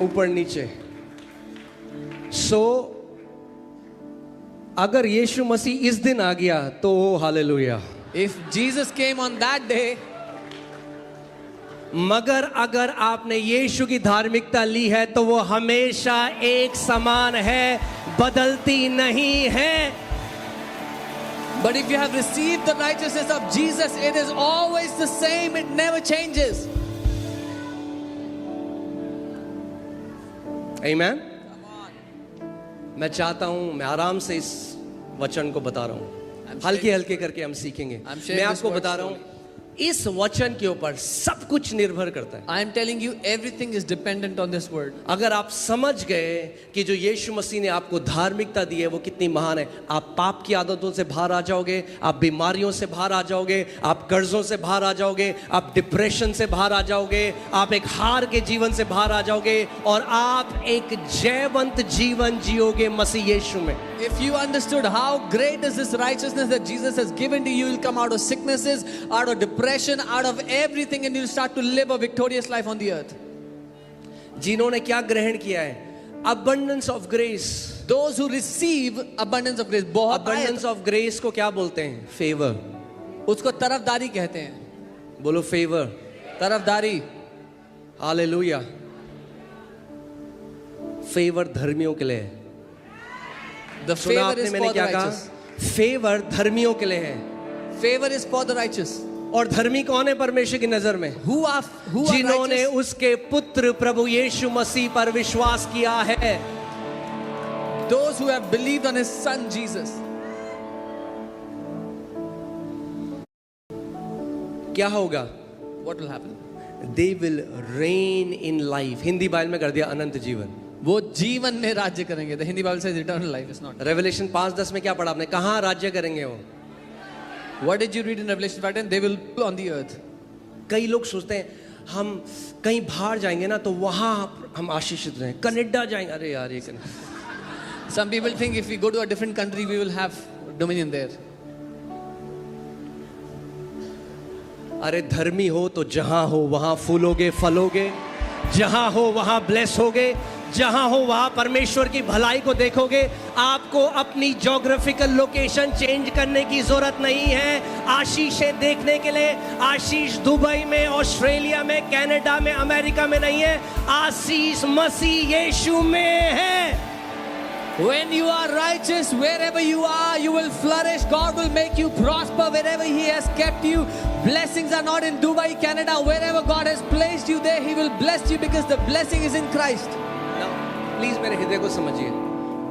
ऊपर नीचे। सो अगर यीशु मसीह इस दिन आ गया तो hallelujah. If Jesus came on that day, मगर अगर आपने यीशु की धार्मिकता ली है तो वो हमेशा एक समान है, बदलती नहीं है। but if you have received the righteousness of Jesus, it is always the same, it never changes. आमीन। मैं चाहता हूं, मैं आराम से इस वचन को बता रहा हूं, हल्के हल्के करके हम सीखेंगे। मैं आपको बता रहा हूं, इस वचन के ऊपर सब कुछ निर्भर करता है। I am telling you, everything is dependent on this word. अगर आप समझ गए कि जो यीशु मसीह ने आपको धार्मिकता दी है वो कितनी महान है, आप पाप की आदतों से बाहर आ जाओगे, आप बीमारियों से बाहर आ जाओगे, आप कर्जों से बाहर आ जाओगे, आप डिप्रेशन से बाहर आ जाओगे, आप एक हार के जीवन से बाहर आ जाओगे और आप एक जयवंत जीवन जियोगे मसीह यीशु में। If you understood how great is this righteousness that Jesus has given to you, you'll come out of sicknesses, out of depression, out of everything, and you'll start to live a victorious life on the earth. जिन्होंने क्या ग्रहण किया है? Abundance of grace. Those who receive abundance of grace, बहुत Abundance of grace को क्या बोलते हैं? Favor. उसको तरफदारी कहते हैं। बोलो favor. तरफदारी। Hallelujah. Favor धर्मियों के लिए है। The सुना favor आपने is मैंने for the क्या कहा? righteous. फेवर धर्मियों के लिए है। Favor is for the righteous. और धर्मी कौन है परमेश्वर की नजर में? Who are जिन्होंने righteous? उसके पुत्र प्रभु यीशु मसीह पर विश्वास किया है। Those who have believed on his son Jesus. क्या होगा? What will happen? They will reign in life. Hindi Bible में कर दिया अनंत जीवन। वो जीवन में राज्य करेंगे। The Hindi Bible says eternal life is not. Revelation 5:10 में क्या पढ़ा आपने? कहाँ राज्य करेंगे वो? What did you read in Revelation 5:10? They will be on the earth. कई लोग सोचते हैं हम कहीं बाहर जाएंगे ना तो वहां हम आशीषित रहें, कनाडा जाएंगे। अरे यार ये Some people think if we go to a different country, we will have dominion there. अरे धर्मी हो तो जहां हो वहां फूलोगे फलोगे, जहां हो वहां ब्लेस होगे, जहां हो वहां परमेश्वर की भलाई को देखोगे। आपको अपनी ज्योग्राफिकल लोकेशन चेंज करने की जरूरत नहीं है आशीषें देखने के लिए। आशीष दुबई में, ऑस्ट्रेलिया में, कनाडा में, अमेरिका में नहीं है, आशीष मसीह यीशु में है। When you are righteous, wherever you are, you will flourish. God will make you prosper wherever He has kept you. Blessings are not in Dubai, Canada. Wherever God has placed you there, He will bless you because the blessing is in Christ. Please मेरे हृदय को समझिए।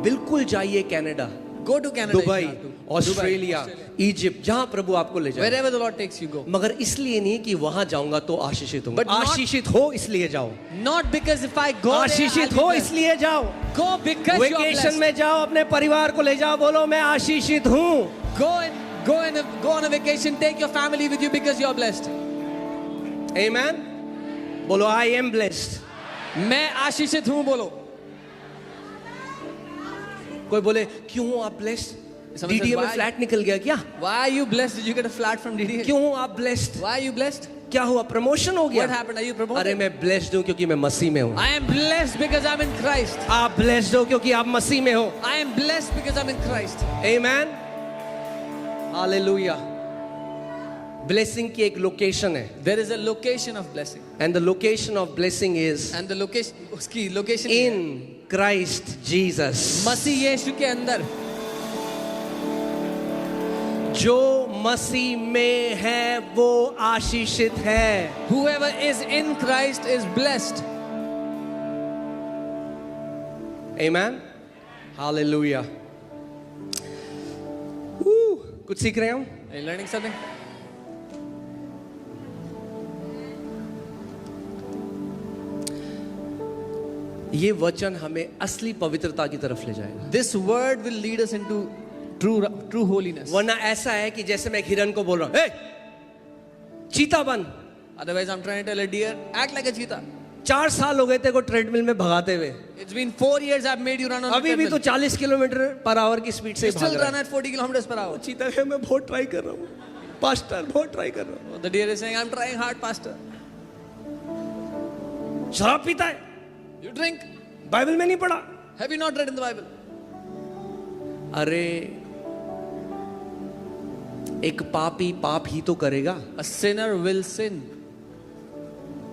बिल्कुल जाइए Canada, Go to Canada. if Dubai, you have to. Australia, Australia. Egypt, जहां प्रभु आपको ले जाए। Wherever the Lord takes you, go. मगर इसलिए नहीं कि वहां जाऊंगा तो आशीषित हूँ। But not- आशीषित हो इसलिए जाओ। Not because if I go there, आशीषित I'll be हो blessed. इसलिए जाओ। Go because you are vacation blessed. में जाओ, अपने परिवार को ले जाओ, बोलो मैं आशीषित हूँ। Go on a vacation. Take your family with you because you are blessed. आमेन। बोलो आई एम ब्लेस्ड। मैं आशीषित हूँ बोलो। कोई बोले क्यों हो आप ब्लेस्ड? Someone डीडीए says, में why? फ्लैट निकल गया क्या? Why are you blessed? Did you get a flat from DDA? क्यों हो आप blessed? Why are you blessed? क्या हुआ, प्रमोशन हो गया? What happened? Are you promoted? अरे मैं ब्लेस्ड हूँ क्योंकि मैं मसीह में हूँ। I am blessed because I'm in Christ. आप ब्लेस्ड हो क्योंकि आप मसीह में हो। I am blessed because I'm in Christ. Amen, hallelujah. Blessing की एक लोकेशन है, There is a location of blessing. And the location of blessing is And the location, उसकी location इन क्राइस्ट जीसस। मसीह यीशु के अंदर। जो मसीह में है वो आशीषित है। Whoever is in Christ is blessed. Amen, hallelujah. कुछ सीख रहे हो? Are you learning something? ये वचन हमें असली पवित्रता की तरफ ले जाएगा। This word will lead us into true holiness. वरना ऐसा है कि जैसे मैं एक हिरन को बोल रहा हूं, "ए, चीता बन।" Otherwise, I'm trying to tell a deer, act like a cheetah. 4 साल हो गए तेरे को ट्रेडमिल में भगाते हुए, It's been 4 years I've made you run on अभी the भी तो treadmill. 40 किलोमीटर पर आवर की स्पीड से You भाग still रहा run है। at 40 kilometers per hour. चीता है, मैं बहुत ट्राई कर रहा हूँ पास्टर, बहुत ट्राई कर रहा हूँ। The deer is saying, I'm trying hard, pastor. शराब पीता है, You drink. बाइबल में नहीं पढ़ा। Have you not read in the Bible? अरे एक पापी पाप ही तो करेगा। A sinner will sin.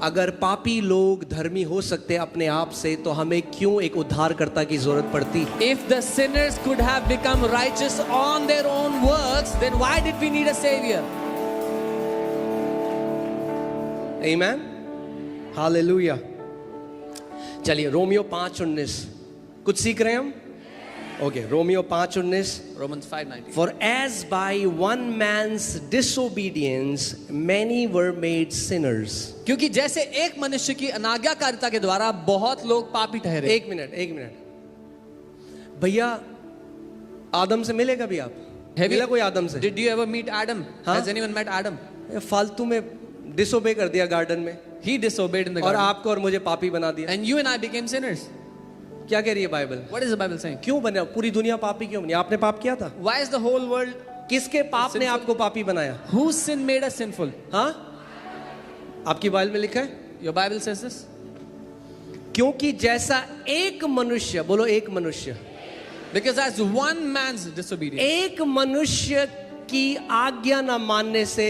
अगर पापी लोग धर्मी हो सकते अपने आप से, तो हमें क्यों एक उद्धारकर्ता की जरूरत पड़ती? If the sinners could have become righteous on their own works, then why did we need a savior? Amen, hallelujah. चलिए रोमियो 5:19 कुछ सीख रहे हैं हम? Okay, Romeo 5:19। Romans 5:19. For as by one man's disobedience many were made sinners. क्योंकि जैसे एक मनुष्य की अनाज्ञाकारिता के द्वारा बहुत लोग पापी ठहरे। एक मिनट भैया, आदम से मिले कभी आप? मिला कोई आदम से? Did you ever meet Adam? हाँ? Has anyone met Adam? ये फालतू में डिसोबे कर दिया गार्डन में, He disobeyed in the और garden. आपको और मुझे पापी बना दिया। And you and I became sinners. क्या कह रही है Bible? What is the Bible saying? क्यों बने पूरी दुनिया पापी क्यों बनी? आपने पाप किया था? Why is the whole world, किसके पाप ने आपको पापी बनाया? whose sin made us sinful? हाँ, आपकी बाइबल में लिखा है, Your Bible says this. क्योंकि जैसा एक मनुष्य, बोलो एक मनुष्य, Because as one man's disobedience, एक मनुष्य की आज्ञा न मानने से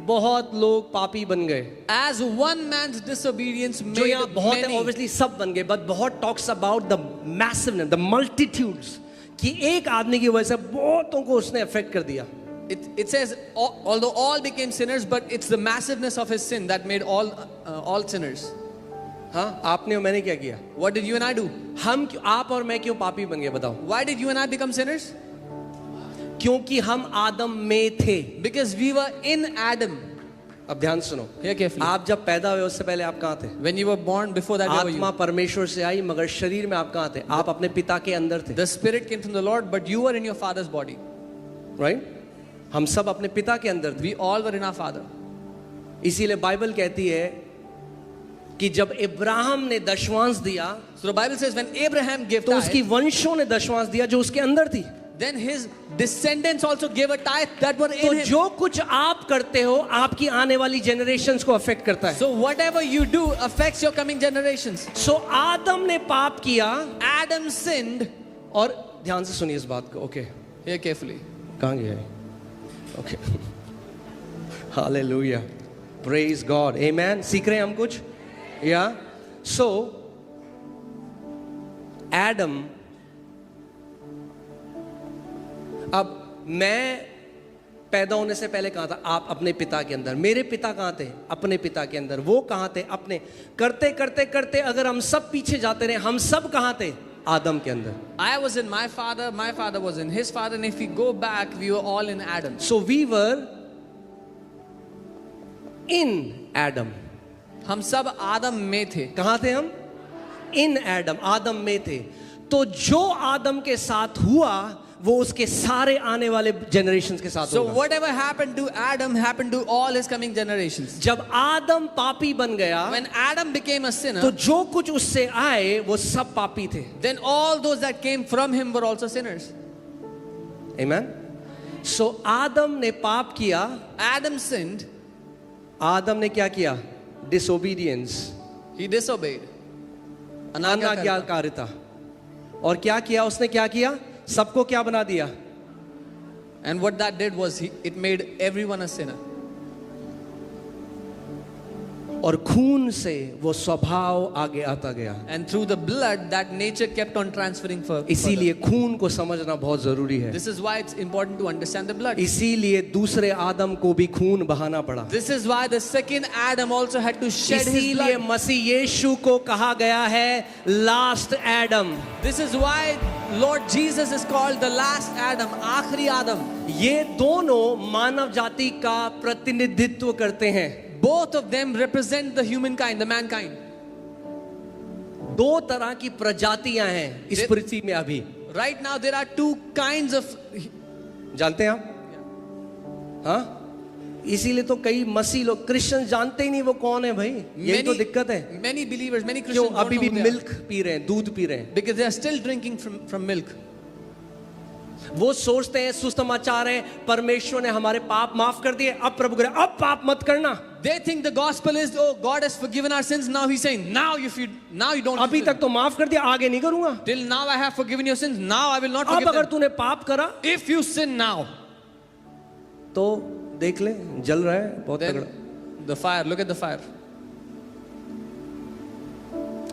बहुत लोग पापी बन गए। as one man's disobedience जो made यहाँ बहुत है, many. ऑब्वियसली सब बन गए, बट बहुत talks about the massiveness, the multitudes, कि एक आदमी की वजह से बहुतों को उसने अफेक्ट कर दिया। It says, although all became sinners, but it's the massiveness of his sin that made all sinners. हाँ, आपने और मैंने क्या किया? What did you and I do? हम क्यों, आप और मैं क्यों पापी बन गए बताओ? Why did you and I become sinners? क्योंकि हम आदम में थे। Because we were in Adam. अब ध्यान सुनो, Hear carefully. आप जब पैदा हुए उससे पहले आप कहाँ थे? When you were born, before that, where were आत्मा you? परमेश्वर से आई, मगर शरीर में आप कहाँ थे? आप अपने पिता के अंदर थे, The spirit came from the Lord, but you were in your father's body. Right? हम सब अपने पिता के अंदर थे। We all were in our father. इसीलिए बाइबल कहती है कि जब इब्राहिम ने दशवांश दिया, So the Bible says when Abraham gave तो उसकी tithe, वंशों ने दशवांश दिया जो उसके अंदर थी। then his descendants also gave a tithe that were तो in him. जो कुछ आप करते हो आपकी आने वाली जनरेशंस को अफेक्ट करता है. So whatever you do affects your coming generations. सो आदम ने पाप किया. Adam sinned. और ध्यान से सुनिए इस बात को. Okay, Hear carefully. कहाँ गया है? ओके, हालेलुया, प्रेज गॉड, आमेन. सीख रहे हैं हम कुछ? या सो एडम, अब मैं पैदा होने से पहले कहाँ था? आप अपने पिता के अंदर. मेरे पिता कहाँ थे? अपने पिता के अंदर. वो कहाँ थे? अपने. करते करते करते अगर हम सब पीछे जाते रहे, हम सब कहाँ थे? आदम के अंदर. I was in my father was in his father, and if we go back, we were all in Adam. So we were in Adam. हम सब आदम में थे. कहाँ थे हम? इन एडम, आदम में थे. तो जो आदम के साथ हुआ वो उसके सारे आने वाले जनरेशंस के साथ So होगा. whatever happened to Adam happened to all his coming generations. जब आदम पापी बन गया, When Adam became a तो sinner, जो कुछ उससे आए वो सब पापी थे. then all those that came from him were also sinners. Amen. So आदम ने पाप किया. Adam sinned, आदम ने क्या किया? Disobedience, he disobeyed. अनाज्ञाकारिता. अनाज्ञाकारिता. और क्या किया उसने? क्या किया? सबको क्या बना दिया? And what that did was it made everyone a sinner. और खून से वो स्वभाव आगे आता गया. And through the blood, that nature kept on transferring further. इसीलिए खून को समझना बहुत जरूरी है. This is why it's important to understand the blood. इसीलिए दूसरे आदम को भी खून बहाना पड़ा. This is why the second Adam also had to shed his इसीलिए blood. मसीह यीशु को कहा गया है last Adam. This is why Lord Jesus is called the last Adam, आखिरी आदम. ये दोनों मानव जाति का प्रतिनिधित्व करते हैं. Both of them represent the humankind, the mankind. दो तरह की प्रजातियां हैं इस पृथ्वी में अभी. Right now there are two kinds of. जानते हैं आप? हाँ, इसीलिए तो कई मसीह लोग, क्रिश्चियन जानते ही नहीं वो कौन है भाई. यही तो दिक्कत है. Many believers, many क्यों Christians don't अभी know भी who they are. Milk P रहे हैं, दूध पी रहे हैं. Because they are still drinking from milk. वो सोचते हैं सुसमाचार है, परमेश्वर ने हमारे पाप माफ कर दिए, अब प्रभु करे अब पाप मत करना. They think the gospel is, oh, God has forgiven our sins. Now He's saying, now you don't. अभी तक तो माफ कर दिया, आगे नहीं करूंगा. Till now I have forgiven your sins. Now I will not अब forgive अगर them. तूने पाप करा If you sin now, तो देख ले जल रहा है बहुत तगड़ा. then the fire. Look at the fire.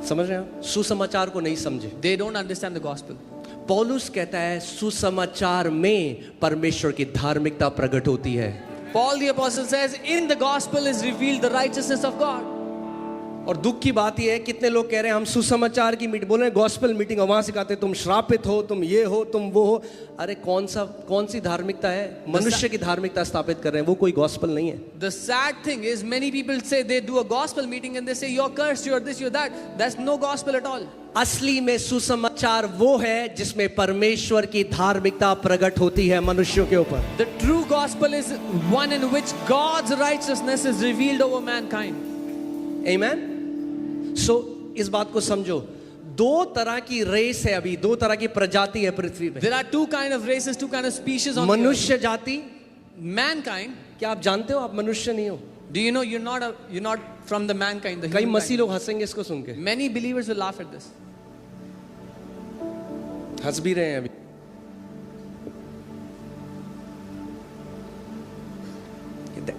समझ रहे हैं आप? सुसमाचार को नहीं समझे. They don't understand the gospel. पौलुस कहता है सुसमाचार में परमेश्वर की धार्मिकता प्रकट होती है. Paul the apostle says, in the gospel is revealed the righteousness of God. और दुख की बात यह है कितने लोग कह रहे हैं हम सुसमाचार की मीटिंग बोल रहे हैं, गॉस्पेल मीटिंग, और वहां सिखाते तुम श्रापित हो, तुम ये हो, तुम वो हो. अरे कौन सी धार्मिकता है? मनुष्य की धार्मिकता स्थापित कर रहे हैं, वो कोई गॉस्पेल नहीं है. The sad thing is many people say they do a gospel meeting and they say you're cursed, you're this, you're that. That's no gospel at all. असली में सुसमाचार वो है जिसमें परमेश्वर की धार्मिकता प्रकट होती है मनुष्यों के ऊपर. The true gospel is one in which God's righteousness is revealed over mankind. Amen. So इस बात को समझो. दो तरह की रेस है अभी, दो तरह की प्रजाति है पृथ्वी पे. There are two kind of races, two kind of species on the earth. मनुष्य जाति. Mankind. क्या आप जानते हो आप मनुष्य नहीं हो? Do you know you're not from the mankind, the कई मसीह humankind. लोग हंसेंगे इसको सुन के. Many believers will laugh at this. हंस भी रहे हैं अभी.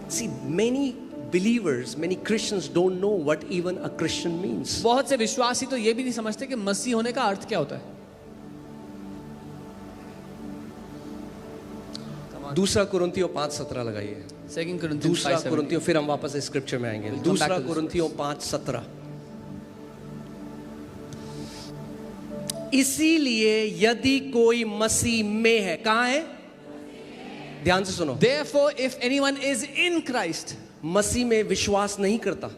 See, many believers, many Christians don't know what even a Christian means. बहुत से विश्वासी तो ये भी नहीं समझते कि मसीह होने का अर्थ क्या होता है. दूसरा कुरिन्थियों 5:17 लगाइए. 2 Corinthians दूसरा 5:17. कुरिन्थियों, फिर हम वापस स्क्रिप्चर में आएंगे. We'll come दूसरा back to this कुरिन्थियों 5:17. इसीलिए यदि कोई मसीह में है, कहाँ है? ध्यान से सुनो. Therefore, if anyone is in Christ, मसीह में विश्वास नहीं करता,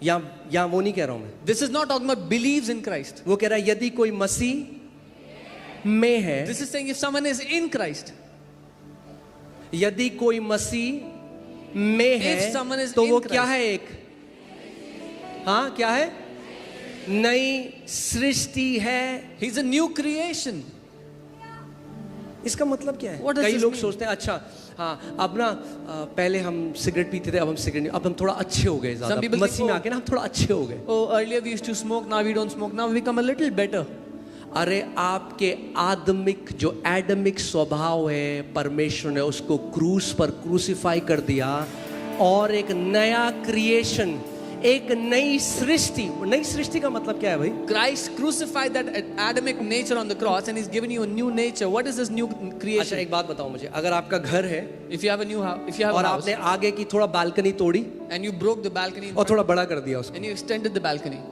या वो नहीं कह रहा हूं मैं. this is not talking about believes in Christ. वो कह रहा है यदि कोई मसीह में है, This is saying if someone is in Christ, यदि कोई मसीह में है, If someone is तो in वो Christ. क्या है? एक, हाँ क्या है? नई सृष्टि है. he's a new creation. इसका मतलब क्या है? What does कई this लोग mean? सोचते हैं अच्छा हाँ अब ना पहले हम सिगरेट पीते थे, अब हम सिगरेट नहीं, अब हम थोड़ा अच्छे हो गए, Some ज्यादा people मसीह think, में oh, आके ना हम थोड़ा अच्छे हो गए। Oh, earlier we used to smoke, now we don't smoke, now we become a little better. अरे आपके आदमिक जो एडमिक स्वभाव है परमेश्वर ने उसको क्रूस पर क्रूसिफाई कर दिया और एक नया क्रिएशन, एक नई सृष्टि का मतलब क्या है भाई? Christ crucified that Adamic nature on the cross and He's given you a new nature. What is this new अच्छा creation? एक बात बताओ मुझे, अगर आपका घर है If you have a new house, if you have और a house आपने आगे की थोड़ा बालकनी तोड़ी and you broke the balcony in और front, थोड़ा बड़ा कर दिया उसको, and you extended the balcony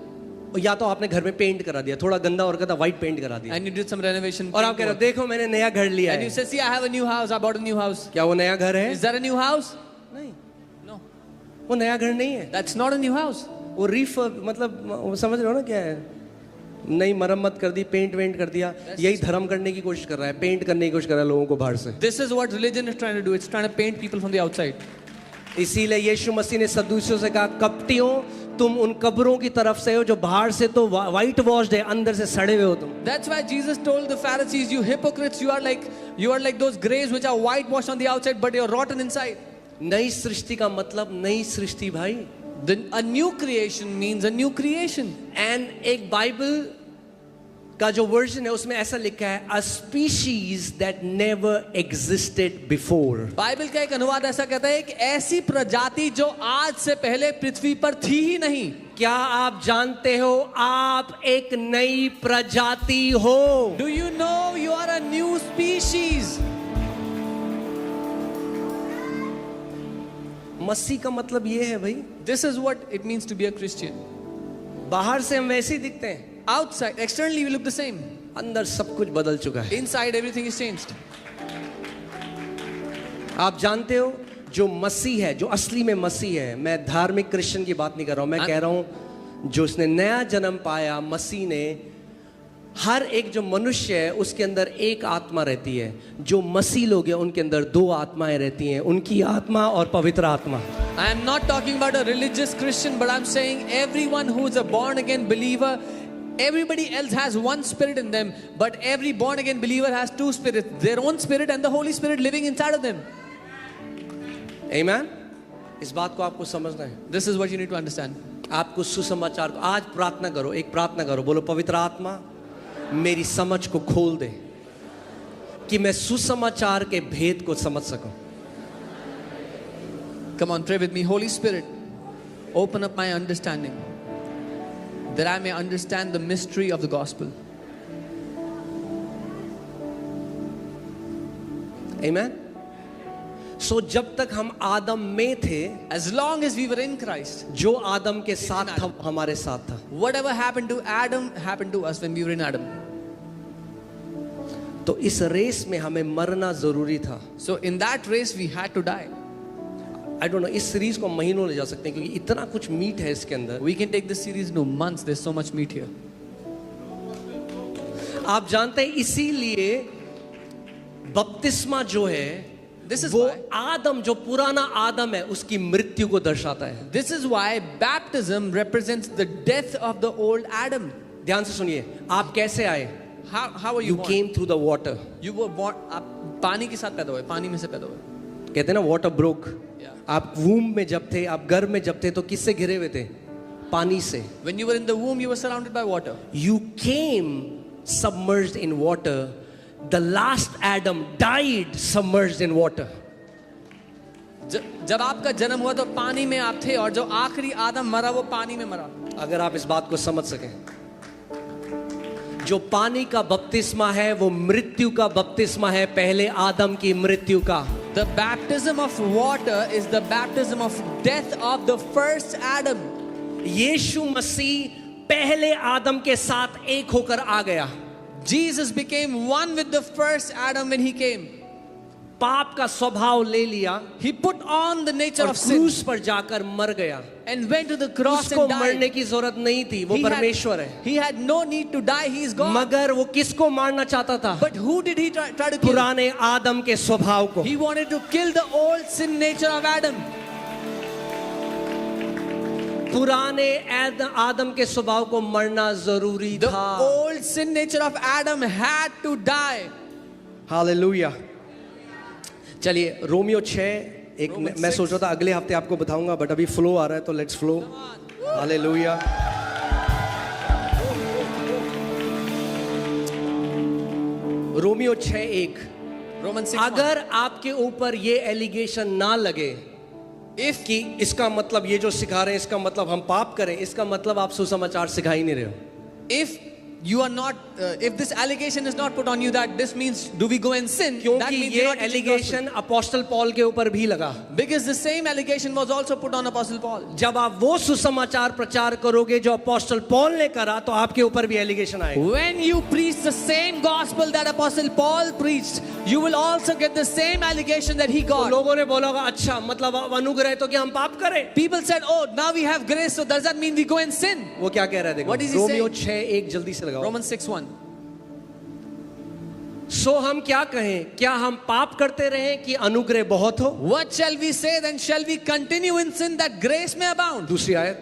और या तो आपने घर में पेंट करा दिया, थोड़ा गंदा और गंदा व्हाइट पेंट करा दिया, and you did some renovation और आप paint कह रहे हो work, देखो मैंने नया घर लिया and you है, say, see, I have a new house, I bought a new house. क्या वो नया घर है? Is that a new house? नहीं, No, वो नया घर नहीं है, that's not a new house. वो मतलब वो समझ रहे हो ना क्या है? नई मरम्मत कर दी, पेंट वेंट कर दिया, यही धर्म करने की कोशिश कर रहा है, पेंट करने की कोशिश कर रहा है लोगों को बाहर से। This is what religion is trying to do. It's trying to paint people from the outside. इसीलिए यीशु मसीह ने सदूसियों से कहा, कपटियों तुम उन कब्रों की तरफ से हो जो बाहर से तो वाइट वॉश्ड है, अंदर से सड़े हुए हो तुम। That's why Jesus told the Pharisees, you hypocrites, you are like those graves which are whitewashed on the outside, but you're rotten inside. नई सृष्टि का मतलब नई सृष्टि भाई, A new creation means a new creation. And एक Bible का जो version है उसमें ऐसा लिखा है, a species that never existed before. Bible का एक अनुवाद ऐसा कहता है, एक ऐसी प्रजाति जो आज से पहले पृथ्वी पर थी ही नहीं। क्या आप जानते हो आप एक नई प्रजाति हो? Do you know you are a new species? मसीह का मतलब ये है भाई, This is what it means to be a Christian. बाहर से हम वैसे ही दिखते हैं, Outside, externally we look the same. अंदर सब कुछ बदल चुका है। Inside everything is changed. आप जानते हो जो मसीह है, जो असली में मसीह है, मैं धार्मिक क्रिश्चियन की बात नहीं कर रहा हूं, मैं कह रहा हूं जो उसने नया जन्म पाया, मसीह ने, हर एक जो मनुष्य है उसके अंदर एक आत्मा रहती है। जो मसीह लोग हैं उनके अंदर दो आत्माएं रहती हैं, उनकी आत्मा और पवित्र आत्मा। I am not talking about a religious Christian, but I'm saying everyone who is a born again believer, everybody else has one spirit in them, but every born again believer has two spirits, their own spirit and the Holy Spirit living inside of them. Amen? इस बात को आपको समझना है। This is what you need to understand. आपको सुसमाचार को आज प्रार्थना करो, एक प्रार्थना करो, बोलो पवित्र आत्मा मेरी समझ को खोल दे कि मैं सुसमाचार के भेद को समझ सकूं। Come on, pray with me. Holy Spirit, open up my understanding that I may understand the mystery of the gospel. Amen? So जब तक हम आदम में थे, As long as we were in Christ, जो आदम के साथ था हमारे साथ था। whatever happened to Adam happened to us when we were in Adam. तो इस रेस में हमें मरना जरूरी था। So in that race we had to die. I don't know, इस सीरीज को महीनों ले जा सकते हैं क्योंकि इतना कुछ मीट है इसके अंदर। We can take this series into months. There's so much meat here. आप जानते हैं इसीलिए बपतिस्मा जो है This is वो why- आदम, जो पुराना आदम है, उसकी मृत्यु को दर्शाता है। This is why baptism represents the death of the old Adam. ध्यान से सुनिए, आप कैसे आए? How were you you born? Came through the water. You were born. आप पानी के साथ पैदा हुए, पानी में से पैदा हुए. कहते हैं ना वाटर ब्रोक। Yeah. आप वूम में जब थे, आप गर्भ में जब थे, तो किससे घिरे हुए थे? पानी से। When you were in the womb, you were surrounded by water. You came submerged in water. The last Adam died submerged in water. जब आपका जन्म हुआ तो पानी में आप थे और जो आखिरी आदम मरा वो पानी में मरा. अगर आप इस बात को समझ सकें, जो पानी का बपतिस्मा है वो मृत्यु का बपतिस्मा है, पहले आदम की मृत्यु का। The baptism of water is the baptism of death of the first Adam. यीशु मसीह पहले आदम के साथ एक होकर आ गया। Jesus became one with the first Adam when he came. पाप का स्वभाव ले लिया He put on the nature और of sin क्रूस पर जाकर मर गया। and went to the cross उसको and मरने died. की जरूरत नहीं थी, वो परमेश्वर है। He had no need to die. He is God. मगर वो किसको मारना चाहता था? But who did he try to kill? पुराने आदम के स्वभाव को। He wanted to kill the old sin nature of Adam. पुराने आदम के स्वभाव को मरना जरूरी The था। old sin nature of Adam had to die. Hallelujah. चलिए रोमियो 6 एक Romans मैं 6. सोच रहा था अगले हफ्ते आपको बताऊंगा, बट अभी फ्लो आ रहा है तो let's flow. Hallelujah. Romeo 6:1, Romans 6. अगर आपके ऊपर ये एलिगेशन ना लगे इफ कि इसका मतलब ये जो सिखा रहे हैं इसका मतलब हम पाप करें, इसका मतलब आप सुसमाचार सिखा ही नहीं रहे हो। If you are not, if this allegation is not put on you that this means do we go and sin, that क्योंकि means ये you're not teaching gospel. Allegation apostle Paul के ऊपर भी लगा। Because the same allegation was also put on Apostle Paul. जब आप वो सुसमाचार प्रचार करोगे जो अपोस्टल पॉल ने करा तो आपके ऊपर भी एलिगेशन आएगा। When you preach the same gospel that Apostle Paul preached, you will also get the same allegation that he तो got. लोगों ने बोला होगा अच्छा मतलब अब अनुग्रह तो क्या हम पाप करें? People said, oh, now we have grace, so does that mean we go and sin? वो क्या कह रहा है देखो, What is he रोमियो 6:1 जल्दी से लगाओ। Romans 6:1. सो हम क्या कहें, क्या हम पाप करते रहें कि अनुग्रह बहुत हो? What shall we say then? Shall we continue in sin that grace may abound? दूसरी आयत,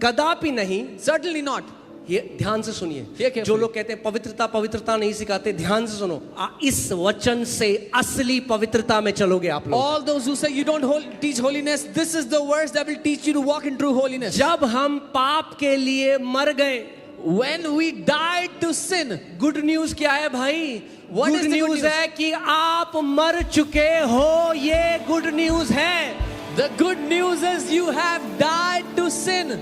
कदापि नहीं। Certainly not. ये ध्यान से Hear सुनिए, carefully. जो लोग कहते हैं पवित्रता पवित्रता नहीं सिखाते, ध्यान से सुनो, इस वचन से असली पवित्रता में चलोगे आप लोग। All those who say you don't teach holiness, this is the verse that will teach you to walk in true holiness. जब हम पाप के लिए मर गए, When we died to sin, good news क्या है भाई? What good is the good news news? है कि आप मर चुके हो, ये गुड न्यूज है। the good news is you have died to sin.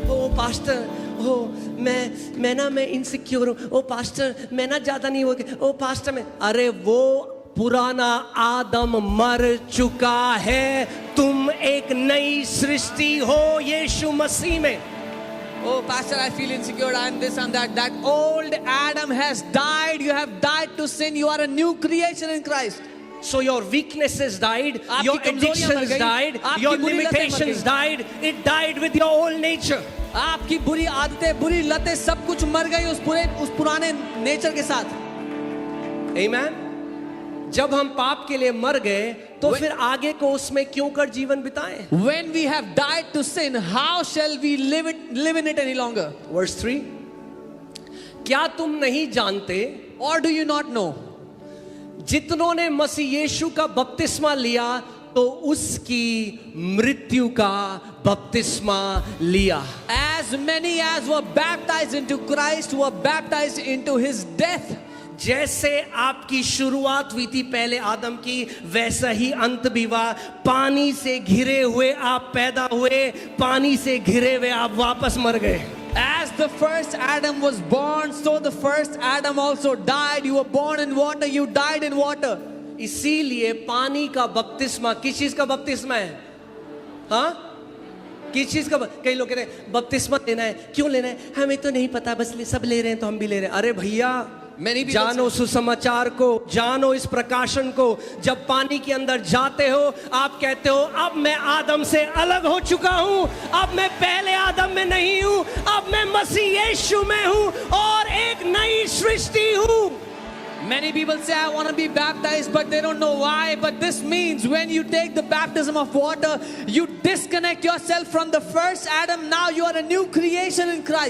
ओ पास्टर, ओ मैं इनसिक्योर हूँ, ओ पास्टर मैं ना ज्यादा नहीं हो गया, ओ पास्टर मैं, अरे वो पुराना आदम मर चुका है, तुम एक नई सृष्टि हो यीशु मसीह में। Oh, pastor, I feel insecure and this and that. That old Adam has died. You have died to sin. You are a new creation in Christ. So your weaknesses died, आपकी your कमजोरियां मर addictions गई, died, आपकी your बुरी लतें मर limitations गई। died, it died with your old nature। आपकी बुरी आदतें, बुरी लतें, सब कुछ मर गई उस पुराने नेचर के साथ। Amen। जब हम पाप के लिए मर गए तो फिर आगे को उसमें क्यों कर जीवन बिताएं? When we have died to sin, how shall we live in it any longer? Verse 3, क्या तुम नहीं जानते, Or do you not know? जितनों ने मसीह यीशु का बपतिस्मा लिया तो उसकी मृत्यु का बपतिस्मा लिया। As many as were baptized into Christ were baptized into his death. जैसे आपकी शुरुआत हुई थी पहले आदम की, वैसा ही अंत भी हुआ। पानी से घिरे हुए आप पैदा हुए, पानी से घिरे हुए आप वापस मर गए। As the first Adam was born, so the first Adam also died. You were born in water, you died in water. इसीलिए पानी का बपतिस्मा, किस चीज का बपतिस्मा है? हाँ, किस चीज का? कई लोग कहते हैं बपतिस्मा लेना है, क्यों लेना है? हमें तो नहीं पता, बस सब ले रहे हैं तो हम भी ले रहे हैं। अरे भैया, Many people जानो सुसमाचार को, जानो इस प्रकाशन को। जब पानी के अंदर जाते हो आप कहते हो अब मैं आदम से अलग हो चुका हूं, अब मैं पहले आदम में नहीं हूं, अब मैं मसीह यीशु में हूं और एक नई सृष्टि हूं। Many people say, I want to be baptized, but they don't know why. But this means when you take the baptism of water, you disconnect yourself from the first Adam. Now you are a new creation in Christ.